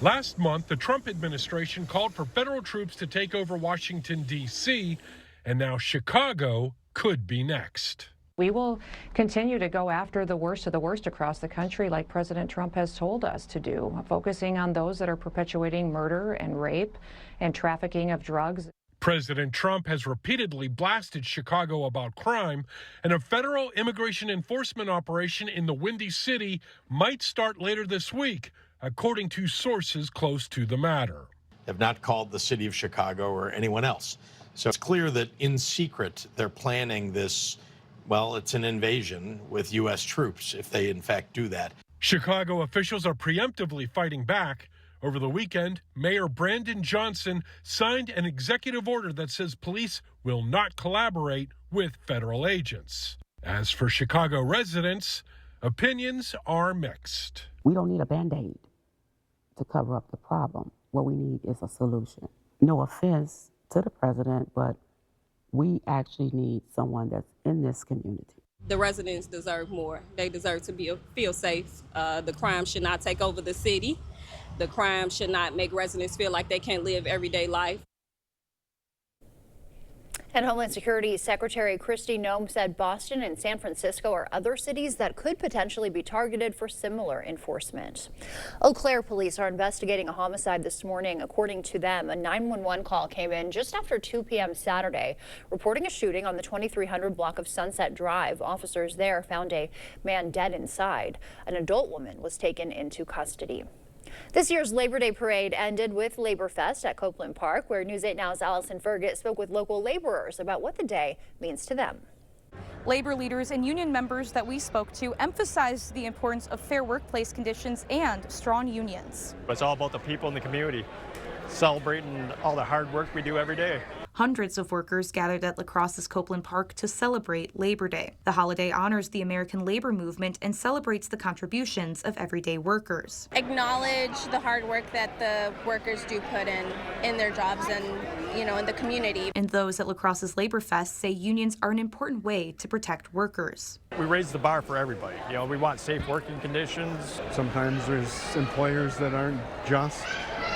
Last month, the Trump administration called for federal troops to take over Washington, D.C., and now Chicago could be next. We will continue to go after the worst of the worst across the country, like President Trump has told us to do, focusing on those that are perpetuating murder and rape and trafficking of drugs. President Trump has repeatedly blasted Chicago about crime, and a federal immigration enforcement operation in the Windy City might start later this week, according to sources close to the matter. Have not called the city of Chicago or anyone else. So it's clear that in secret they're planning this, well, it's an invasion with U.S. troops if they in fact do that. Chicago officials are preemptively fighting back. Over the weekend, Mayor Brandon Johnson signed an executive order that says police will not collaborate with federal agents. As for Chicago residents, opinions are mixed. We don't need a Band-Aid to cover up the problem. What we need is a solution. No offense to the president, but we actually need someone that's in this community. The residents deserve more. They deserve to feel safe. The crime should not take over the city. The crime should not make residents feel like they can't live everyday life. And Homeland Security Secretary Kristi Noem said Boston and San Francisco are other cities that could potentially be targeted for similar enforcement. Eau Claire police are investigating a homicide this morning. According to them, a 911 call came in just after 2 p.m. Saturday, reporting a shooting on the 2300 block of Sunset Drive. Officers there found a man dead inside. An adult woman was taken into custody. This year's Labor Day parade ended with Labor Fest at Copeland Park, where News 8 Now's Allison Fergus spoke with local laborers about what the day means to them. Labor leaders and union members that we spoke to emphasized the importance of fair workplace conditions and strong unions. It's all about the people in the community, celebrating all the hard work we do every day. Hundreds of workers gathered at La Crosse's Copeland Park to celebrate Labor Day. The holiday honors the American labor movement and celebrates the contributions of everyday workers. Acknowledge the hard work that the workers do put in their jobs and, in the community. And those at La Crosse's Labor Fest say unions are an important way to protect workers. We raise the bar for everybody. We want safe working conditions. Sometimes there's employers that aren't just,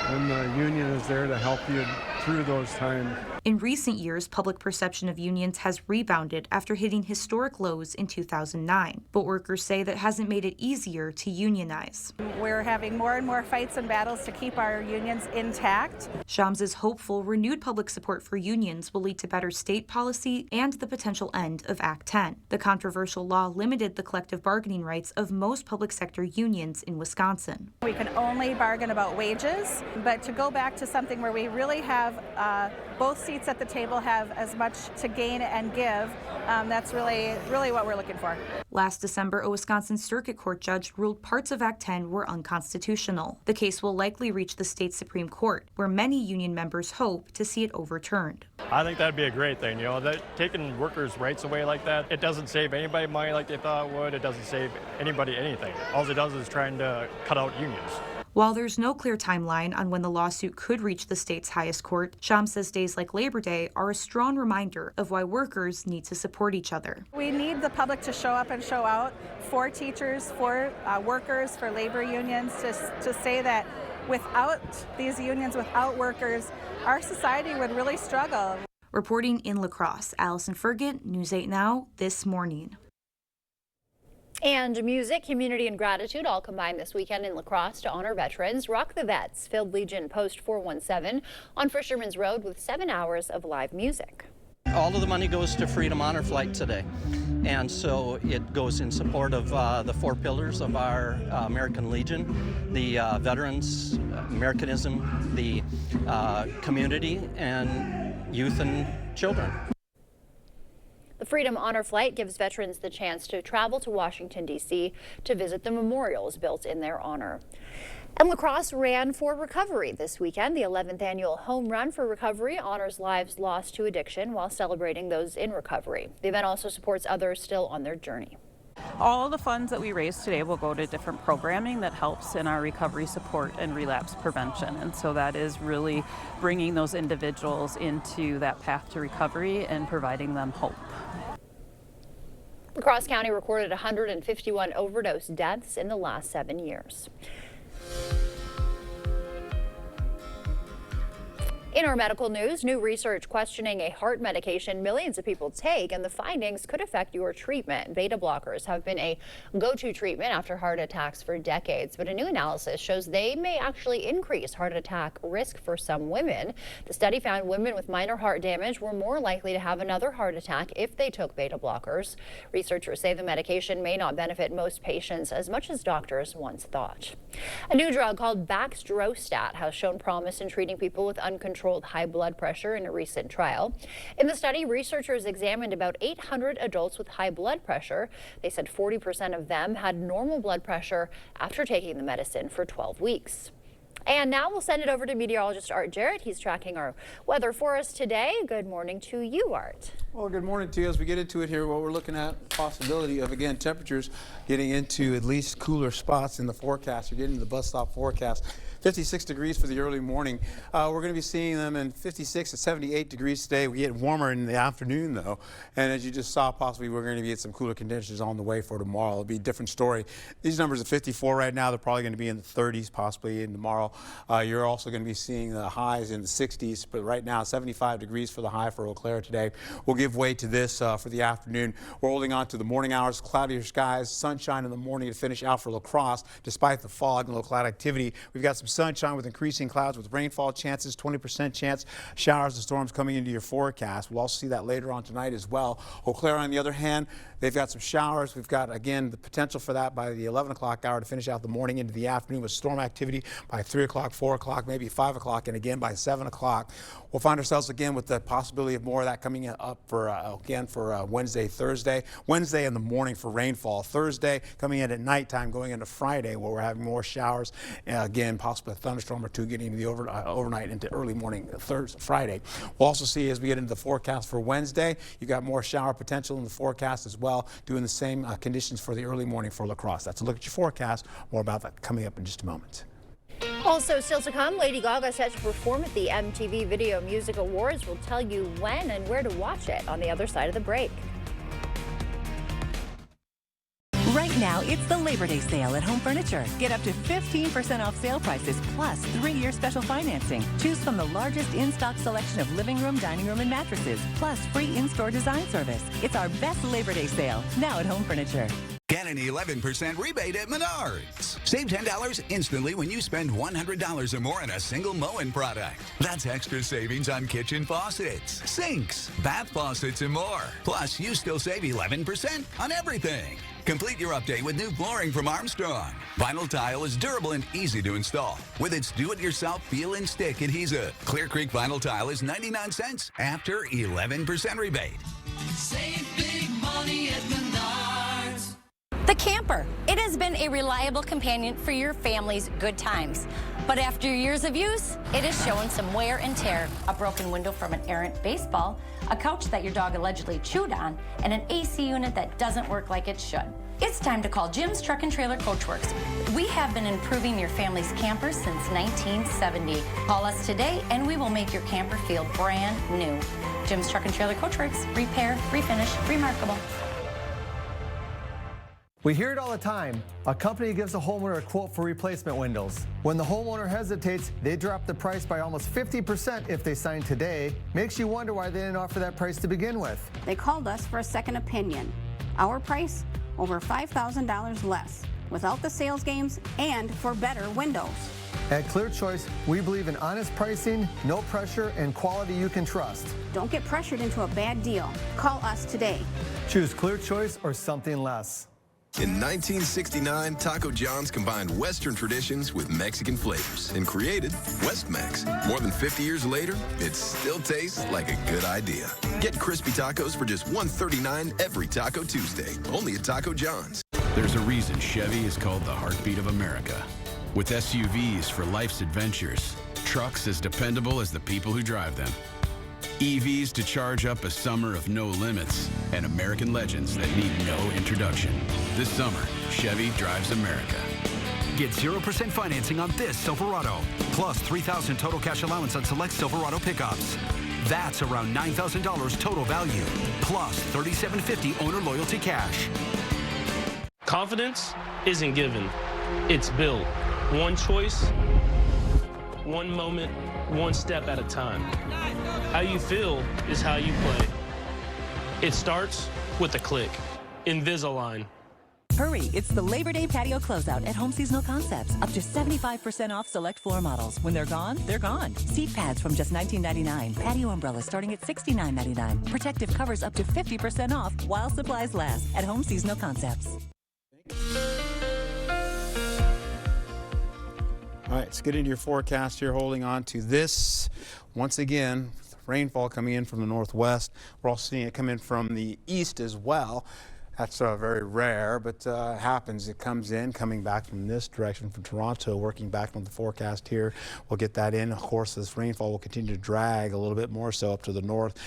and the union is there to help you through those times. In recent years, public perception of unions has rebounded after hitting historic lows in 2009. But workers say that hasn't made it easier to unionize. We're having more and more fights and battles to keep our unions intact. Shams is hopeful renewed public support for unions will lead to better state policy and the potential end of Act 10. The controversial law limited the collective bargaining rights of most public sector unions in Wisconsin. We can only bargain about wages, but to go back to something where we really have both seats at the table have as much to gain and give, that's really what we're looking for. Last December, a Wisconsin Circuit Court judge ruled parts of Act 10 were unconstitutional. The case will likely reach the state Supreme Court, where many union members hope to see it overturned. I think that'd be a great thing, that taking workers' rights away like that, it doesn't save anybody money like they thought it would. It doesn't save anybody anything. All it does is trying to cut out unions. While there's no clear timeline on when the lawsuit could reach the state's highest court, Shams says days like Labor Day are a strong reminder of why workers need to support each other. We need the public to show up and show out for teachers, for workers, for labor unions, to say that without these unions, without workers, our society would really struggle. Reporting in La Crosse, Allison Fergit, News 8 Now, This Morning. And music, community, and gratitude all combined this weekend in La Crosse to honor veterans. Rock the Vets filled Legion Post 417 on Fisherman's Road with 7 hours of live music. All of the money goes to Freedom Honor Flight today. And so it goes in support of the 4 pillars of our American Legion, the veterans, Americanism, the community, and youth and children. The Freedom Honor Flight gives veterans the chance to travel to Washington, D.C. to visit the memorials built in their honor. And La Crosse ran for recovery this weekend. The 11th annual Home Run for Recovery honors lives lost to addiction while celebrating those in recovery. The event also supports others still on their journey. All the funds that we raise today will go to different programming that helps in our recovery support and relapse prevention. And so that is really bringing those individuals into that path to recovery and providing them hope. La Crosse County recorded 151 overdose deaths in the last 7 years. In our medical news, new research questioning a heart medication millions of people take, and the findings could affect your treatment. Beta blockers have been a go-to treatment after heart attacks for decades, but a new analysis shows they may actually increase heart attack risk for some women. The study found women with minor heart damage were more likely to have another heart attack if they took beta blockers. Researchers say the medication may not benefit most patients as much as doctors once thought. A new drug called Baxdrostat has shown promise in treating people with uncontrolled high blood pressure in a recent trial. In the study, researchers examined about 800 adults with high blood pressure. They said 40% of them had normal blood pressure after taking the medicine for 12 weeks. And now we'll send it over to meteorologist Art Jarrett. He's tracking our weather for us today. Good morning to you, Art. Well, good morning to you. As we get into it here, what we're looking at, possibility of, again, temperatures getting into at least cooler spots in the forecast. You're getting the bus stop forecast. 56 degrees for the early morning. We're going to be seeing them in 56 to 78 degrees today. We get warmer in the afternoon, though. And as you just saw, possibly we're going to be at some cooler conditions on the way for tomorrow. It'll be a different story. These numbers are 54 right now. They're probably going to be in the 30s, possibly in tomorrow. You're also going to be seeing the highs in the 60s, but right now 75 degrees for the high for Eau Claire today. We'll give way to this for the afternoon. We're holding on to the morning hours, cloudier skies, sunshine in the morning to finish out for La Crosse. Despite the fog and low cloud activity, we've got some sunshine with increasing clouds with rainfall chances, 20% chance, showers and storms coming into your forecast. We'll also see that later on tonight as well. Eau Claire, on the other hand, they've got some showers. We've got, again, the potential for that by the 11 o'clock hour to finish out the morning into the afternoon with storm activity by 3 o'clock, 4 o'clock, maybe 5 o'clock, and again by 7 o'clock. We'll find ourselves again with the possibility of more of that coming up for, again, for Wednesday, Thursday. Wednesday in the morning for rainfall. Thursday coming in at nighttime, going into Friday where we're having more showers. Again, possibly a thunderstorm or two getting into the overnight into early morning Friday. We'll also see as we get into the forecast for Wednesday, you've got more shower potential in the forecast as well, doing the same conditions for the early morning for La Crosse. That's a look at your forecast. More about that coming up in just a moment. Also still to come, Lady Gaga set to perform at the MTV Video Music Awards. We'll tell you when and where to watch it on the other side of the break. Right now it's the Labor Day sale at Home Furniture. Get up to 15% off sale prices plus 3-year special financing. Choose from the largest in-stock selection of living room, dining room, and mattresses, plus free in-store design service. It's our best Labor Day sale, now at Home Furniture. Get an 11% rebate at Menards. Save $10 instantly when you spend $100 or more on a single Moen product. That's extra savings on kitchen faucets, sinks, bath faucets, and more. Plus, you still save 11% on everything. Complete your update with new flooring from Armstrong. Vinyl tile is durable and easy to install with its do-it-yourself peel and stick adhesive. Clear Creek Vinyl Tile is 99 cents after 11% rebate. Save big money at Menards. The camper. It has been a reliable companion for your family's good times. But after years of use, it is showing some wear and tear. A broken window from an errant baseball, a couch that your dog allegedly chewed on, and an AC unit that doesn't work like it should. It's time to call Jim's Truck and Trailer Coachworks. We have been improving your family's camper since 1970. Call us today and we will make your camper feel brand new. Jim's Truck and Trailer Coachworks. Repair, refinish, remarkable. We hear it all the time. A company gives a homeowner a quote for replacement windows. When the homeowner hesitates, they drop the price by almost 50% if they sign today. Makes you wonder why they didn't offer that price to begin with. They called us for a second opinion. Our price, over $5,000 less, without the sales games and for better windows. At Clear Choice, we believe in honest pricing, no pressure, and quality you can trust. Don't get pressured into a bad deal. Call us today. Choose Clear Choice or something less. In 1969, Taco John's combined Western traditions with Mexican flavors and created West Mex. More than 50 years later, it still tastes like a good idea. Get crispy tacos for just $1.39 every Taco Tuesday, only at Taco John's. There's a reason Chevy is called the heartbeat of America. With SUVs for life's adventures, trucks as dependable as the people who drive them, EVs to charge up a summer of no limits, and American legends that need no introduction. This summer, Chevy drives America. Get 0% financing on this Silverado, plus $3,000 total cash allowance on select Silverado pickups. That's around $9,000 total value, plus $3,750 owner loyalty cash. Confidence isn't given, it's built. One choice, one moment, one step at a time. How you feel is how you play. It starts with a click. Invisalign. Hurry, it's the Labor Day patio closeout at Home Seasonal Concepts. Up to 75% off select floor models. When they're gone, they're gone. Seat pads from just $19.99. Patio umbrellas starting at $69.99. Protective covers up to 50% off while supplies last at Home Seasonal Concepts. All right, let's get into your forecast here, holding on to this. Once again, rainfall coming in from the northwest. We're also seeing it come in from the east as well. That's very rare, but happens. It comes in, coming back from this direction from Toronto, working back on the forecast here. We'll get that in. Of course, this rainfall will continue to drag a little bit more so up to the north,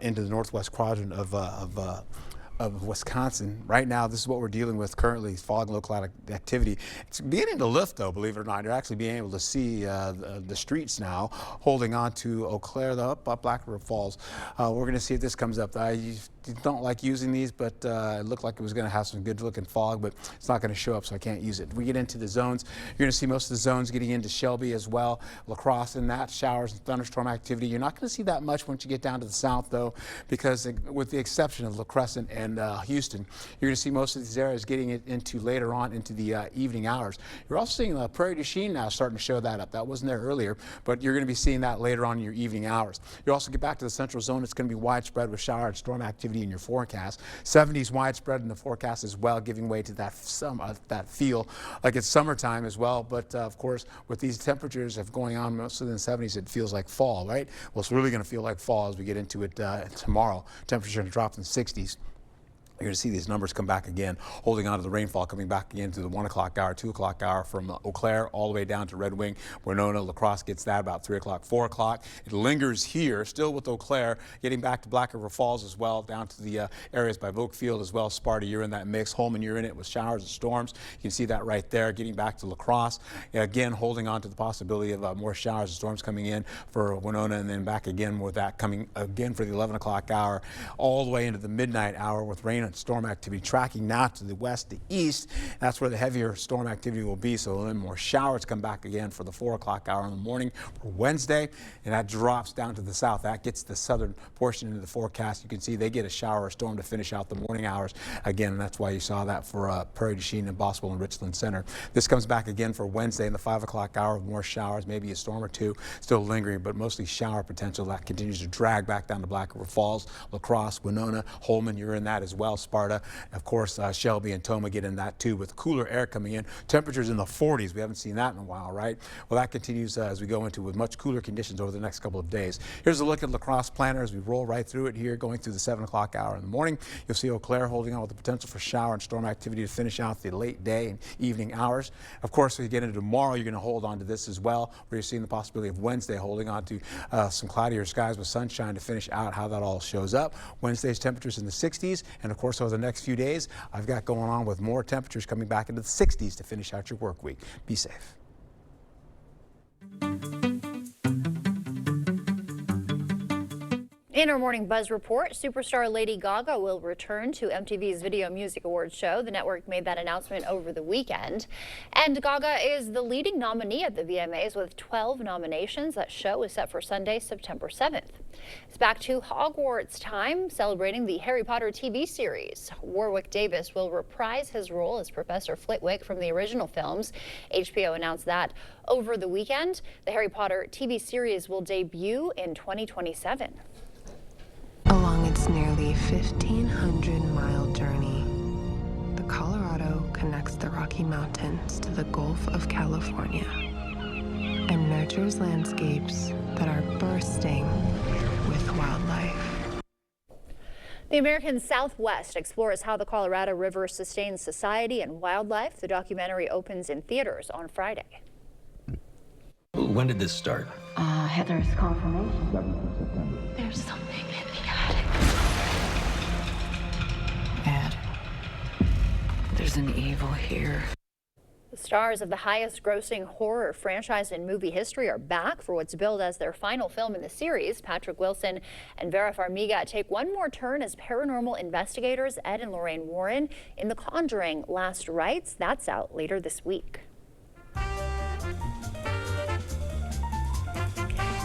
into the northwest quadrant of Wisconsin. Right now, this is what we're dealing with currently, fog and low cloud activity. It's beginning to lift, though, believe it or not. You're actually being able to see the streets now, holding on to Eau Claire, up Black River Falls. We're going to see if this comes up. I don't like using these, but it looked like it was going to have some good looking fog, but it's not going to show up, so I can't use it. If we get into the zones, you're going to see most of the zones getting into Shelby as well, La Crosse and that, showers and thunderstorm activity. You're not going to see that much once you get down to the south, though, because with the exception of La Crescent and Houston, you're going to see most of these areas getting it into later on into the evening hours. You're also seeing Prairie du Chien now starting to show that up. That wasn't there earlier, but you're going to be seeing that later on in your evening hours. You also get back to the central zone. It's going to be widespread with shower and storm activity in your forecast. 70s widespread in the forecast as well, giving way to that that feel like it's summertime as well. But of course, with these temperatures of going on mostly in the 70s, it feels like fall, right? Well, it's really going to feel like fall as we get into it tomorrow. Temperature going to drop in the 60s. You're going to see these numbers come back again, holding on to the rainfall, coming back again to the 1 o'clock hour, 2 o'clock hour from Eau Claire all the way down to Red Wing. Winona, La Crosse gets that about 3 o'clock, 4 o'clock. It lingers here, still with Eau Claire, getting back to Black River Falls as well, down to the areas by Volkfield as well. Sparta, you're in that mix. Holman, you're in it with showers and storms. You can see that right there, getting back to La Crosse. Again, holding on to the possibility of more showers and storms coming in for Winona, and then back again with that coming again for the 11 o'clock hour, all the way into the midnight hour with rain and storm activity tracking now to the west, the east. That's where the heavier storm activity will be. So then more showers come back again for the 4 o'clock hour in the morning for Wednesday, and that drops down to the south. That gets the southern portion into the forecast. You can see they get a shower or storm to finish out the morning hours again, and that's why you saw that for Prairie du Chien and Boswell and Richland Center. This comes back again for Wednesday in the 5 o'clock hour with more showers, maybe a storm or two still lingering, but mostly shower potential. That continues to drag back down to Black River Falls, La Crosse, Winona, Holman, you're in that as well. Sparta, of course, Shelby and Toma get in that too with cooler air coming in. Temperatures in the 40s. We haven't seen that in a while, right? Well, that continues as we go into with much cooler conditions over the next couple of days. Here's a look at La Crosse Planner as we roll right through it here, going through the 7 o'clock hour in the morning. You'll see Eau Claire holding on with the potential for shower and storm activity to finish out the late day and evening hours. Of course, as we get into tomorrow, you're going to hold on to this as well, where you're seeing the possibility of Wednesday holding on to some cloudier skies with sunshine to finish out how that all shows up. Wednesday's temperatures in the 60s, and of course over the next few days I've got going on with more temperatures coming back into the 60s to finish out your work week. Be safe. In our Morning Buzz report, superstar Lady Gaga will return to MTV's Video Music Awards show. The network made that announcement over the weekend. And Gaga is the leading nominee at the VMAs with 12 nominations. That show is set for Sunday, September 7th. It's back to Hogwarts time, celebrating the Harry Potter TV series. Warwick Davis will reprise his role as Professor Flitwick from the original films. HBO announced that over the weekend. The Harry Potter TV series will debut in 2027. Along its nearly 1,500-mile journey, the Colorado connects the Rocky Mountains to the Gulf of California and nurtures landscapes that are bursting with wildlife. The American Southwest explores how the Colorado River sustains society and wildlife. The documentary opens in theaters on Friday. When did this start? Heather's confirmation. 7th of September. There's something in the attic. Ed, there's an evil here. The stars of the highest-grossing horror franchise in movie history are back for what's billed as their final film in the series. Patrick Wilson and Vera Farmiga take one more turn as paranormal investigators Ed and Lorraine Warren in The Conjuring: Last Rites. That's out later this week.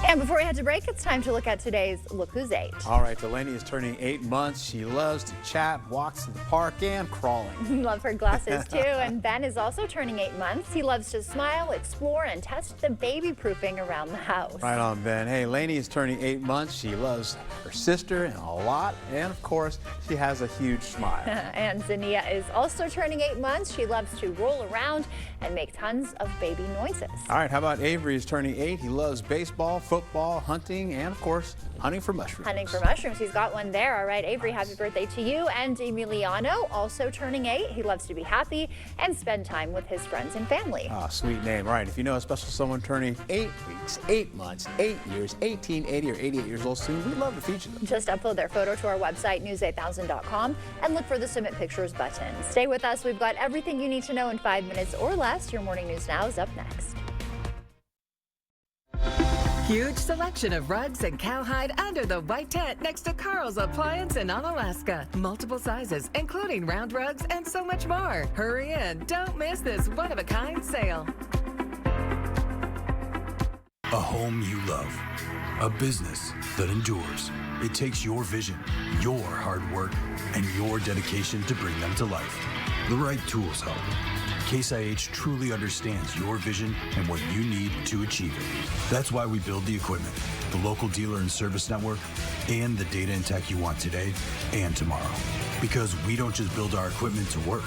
And before we head to break, it's time to look at today's Look Who's 8. All right, Delaney is turning 8 months. She loves to chat, walks to the park, and crawling. Love her glasses too. And Ben is also turning 8 months. He loves to smile, explore, and test the baby proofing around the house. Right on, Ben. Hey, Lainey is turning 8 months. She loves her sister and a lot. And of course, she has a huge smile. And Zania is also turning 8 months. She loves to roll around and make tons of baby noises. All right, how about Avery is turning 8. He loves baseball, football, hunting, and of course, hunting for mushrooms. Hunting for mushrooms. He's got one there. All right, Avery, happy birthday to you. And Emiliano, also turning 8. He loves to be happy and spend time with his friends and family. Ah, sweet name. All right, if you know a special someone turning 8 weeks, 8 months, 8 years, 18, 80, or 88 years old soon, we'd love to feature them. Just upload their photo to our website, news8000.com, and look for the Submit Pictures button. Stay with us. We've got everything you need to know in 5 minutes or less. Your Morning News Now is up next. Huge selection of rugs and cowhide under the white tent next to Carl's Appliance in Onalaska. Multiple sizes, including round rugs and so much more. Hurry in. Don't miss this one-of-a-kind sale. A home you love. A business that endures. It takes your vision, your hard work, and your dedication to bring them to life. The right tools help. Case IH truly understands your vision and what you need to achieve it. That's why we build the equipment, the local dealer and service network, and the data and tech you want today and tomorrow. Because we don't just build our equipment to work.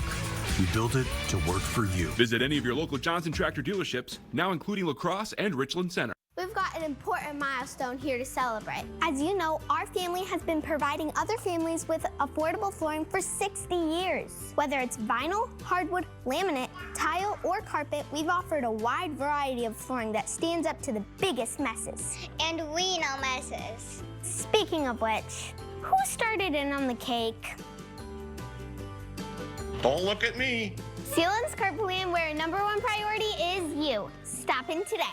We build it to work for you. Visit any of your local Johnson Tractor dealerships, now including La Crosse and Richland Center. We've got an important milestone here to celebrate. As you know, our family has been providing other families with affordable flooring for 60 years. Whether it's vinyl, hardwood, laminate, tile, or carpet, we've offered a wide variety of flooring that stands up to the biggest messes. And we know messes. Speaking of which, who started in on the cake? Don't look at me. Sealand's Carpooling, where number one priority is you. Stop in today.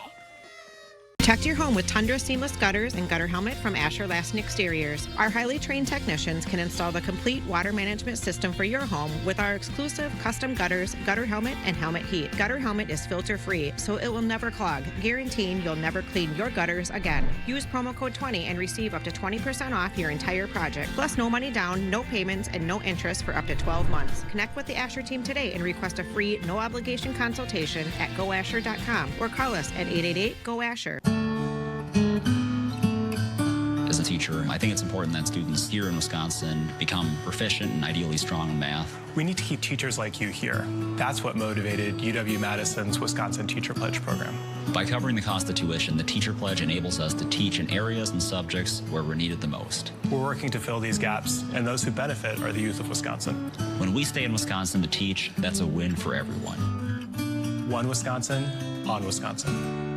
Protect your home with Tundra seamless gutters and gutter helmet from Asher Lasting Exteriors. Our highly trained technicians can install the complete water management system for your home with our exclusive custom gutters, gutter helmet, and helmet heat. Gutter helmet is filter free, so it will never clog, guaranteeing you'll never clean your gutters again. Use promo code 20 and receive up to 20% off your entire project. Plus no money down, no payments, and no interest for up to 12 months. Connect with the Asher team today and request a free, no obligation consultation at goasher.com or call us at 888-GO-ASHER. As a teacher, I think it's important that students here in Wisconsin become proficient and ideally strong in math. We need to keep teachers like you here. That's what motivated UW-Madison's Wisconsin Teacher Pledge program. By covering the cost of tuition, the Teacher Pledge enables us to teach in areas and subjects where we're needed the most. We're working to fill these gaps, and those who benefit are the youth of Wisconsin. When we stay in Wisconsin to teach, that's a win for everyone. One Wisconsin, on Wisconsin.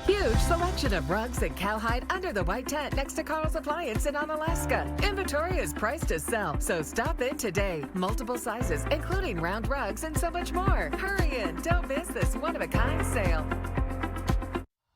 Huge selection of rugs and cowhide under the white tent next to Carl's Appliance in Onalaska. Inventory is priced to sell, so stop in today. Multiple sizes, including round rugs and so much more. Hurry in, don't miss this one-of-a-kind sale.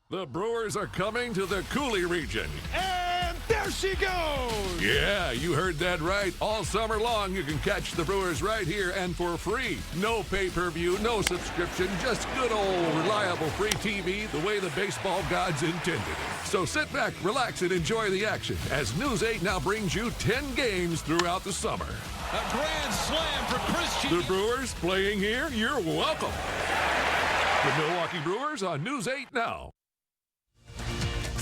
The Brewers are coming to the Coulee region. And there she goes! Yeah, you heard that right. All summer long, you can catch the Brewers right here and for free. No pay-per-view, no subscription, just good old reliable free TV the way the baseball gods intended it. So sit back, relax, and enjoy the action as News 8 now brings you 10 games throughout the summer. A grand slam for Christian. The Brewers playing here, you're welcome. The Milwaukee Brewers on News 8 Now.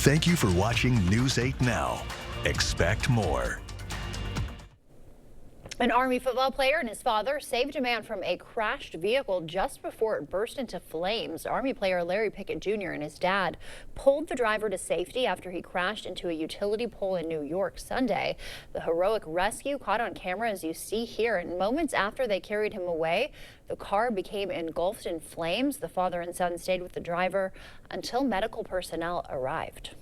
Thank you for watching News 8 Now. Expect more. An Army football player and his father saved a man from a crashed vehicle just before it burst into flames. Army player Larry Pickett Jr. and his dad pulled the driver to safety after he crashed into a utility pole in New York Sunday. The heroic rescue caught on camera as you see here, and moments after they carried him away, the car became engulfed in flames. The father and son stayed with the driver until medical personnel arrived.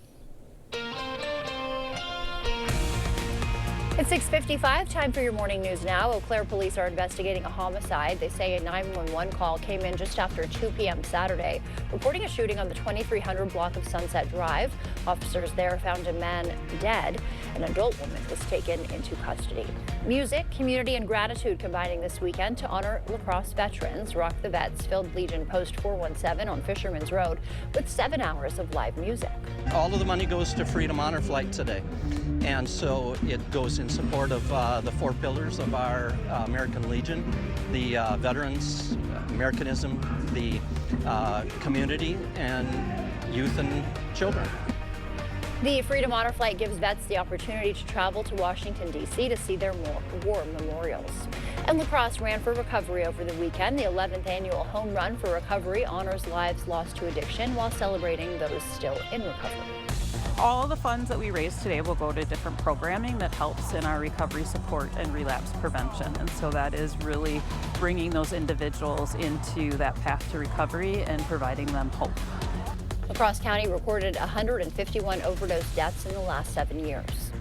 It's 6:55, time for your morning news now. Eau Claire police are investigating a homicide. They say a 911 call came in just after 2 p.m. Saturday, reporting a shooting on the 2300 block of Sunset Drive. Officers there found a man dead. An adult woman was taken into custody. Music, community, and gratitude combining this weekend to honor lacrosse veterans. Rock the Vets filled Legion Post 417 on Fisherman's Road with 7 hours of live music. All of the money goes to Freedom Honor Flight today. And so it goes in support of the 4 pillars of our American Legion, the veterans, Americanism, the community, and youth and children. The Freedom Honor Flight gives vets the opportunity to travel to Washington, D.C. to see their war memorials. And lacrosse ran for recovery over the weekend. The 11th annual Home Run for Recovery honors lives lost to addiction while celebrating those still in recovery. All of the funds that we raise today will go to different programming that helps in our recovery support and relapse prevention. And so that is really bringing those individuals into that path to recovery and providing them hope. La Crosse County recorded 151 overdose deaths in the last 7 years.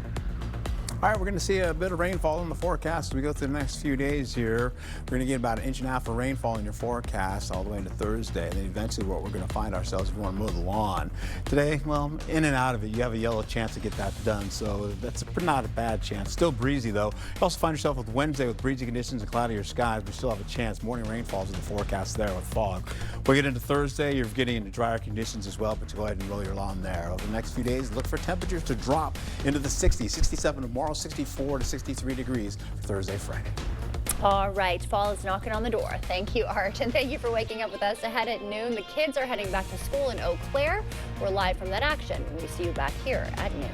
All right, we're going to see a bit of rainfall in the forecast as we go through the next few days here. We're going to get about 1.5 inches of rainfall in your forecast all the way into Thursday. And then eventually what we're going to find ourselves if we want to mow the lawn. Today, well, in and out of it, you have a yellow chance to get that done. So that's not a bad chance. Still breezy, though. You also find yourself with Wednesday with breezy conditions and cloudier skies. We still have a chance. Morning rainfalls in the forecast there with fog. We get into Thursday, you're getting into drier conditions as well, but you go ahead and roll your lawn there. Over the next few days, look for temperatures to drop into the 60s, 67 tomorrow, 64 to 63 degrees for Thursday, Friday. All right, fall is knocking on the door. Thank you, Art, and thank you for waking up with us ahead at noon. The kids are heading back to school in Eau Claire. We're live from that action, and we see you back here at noon.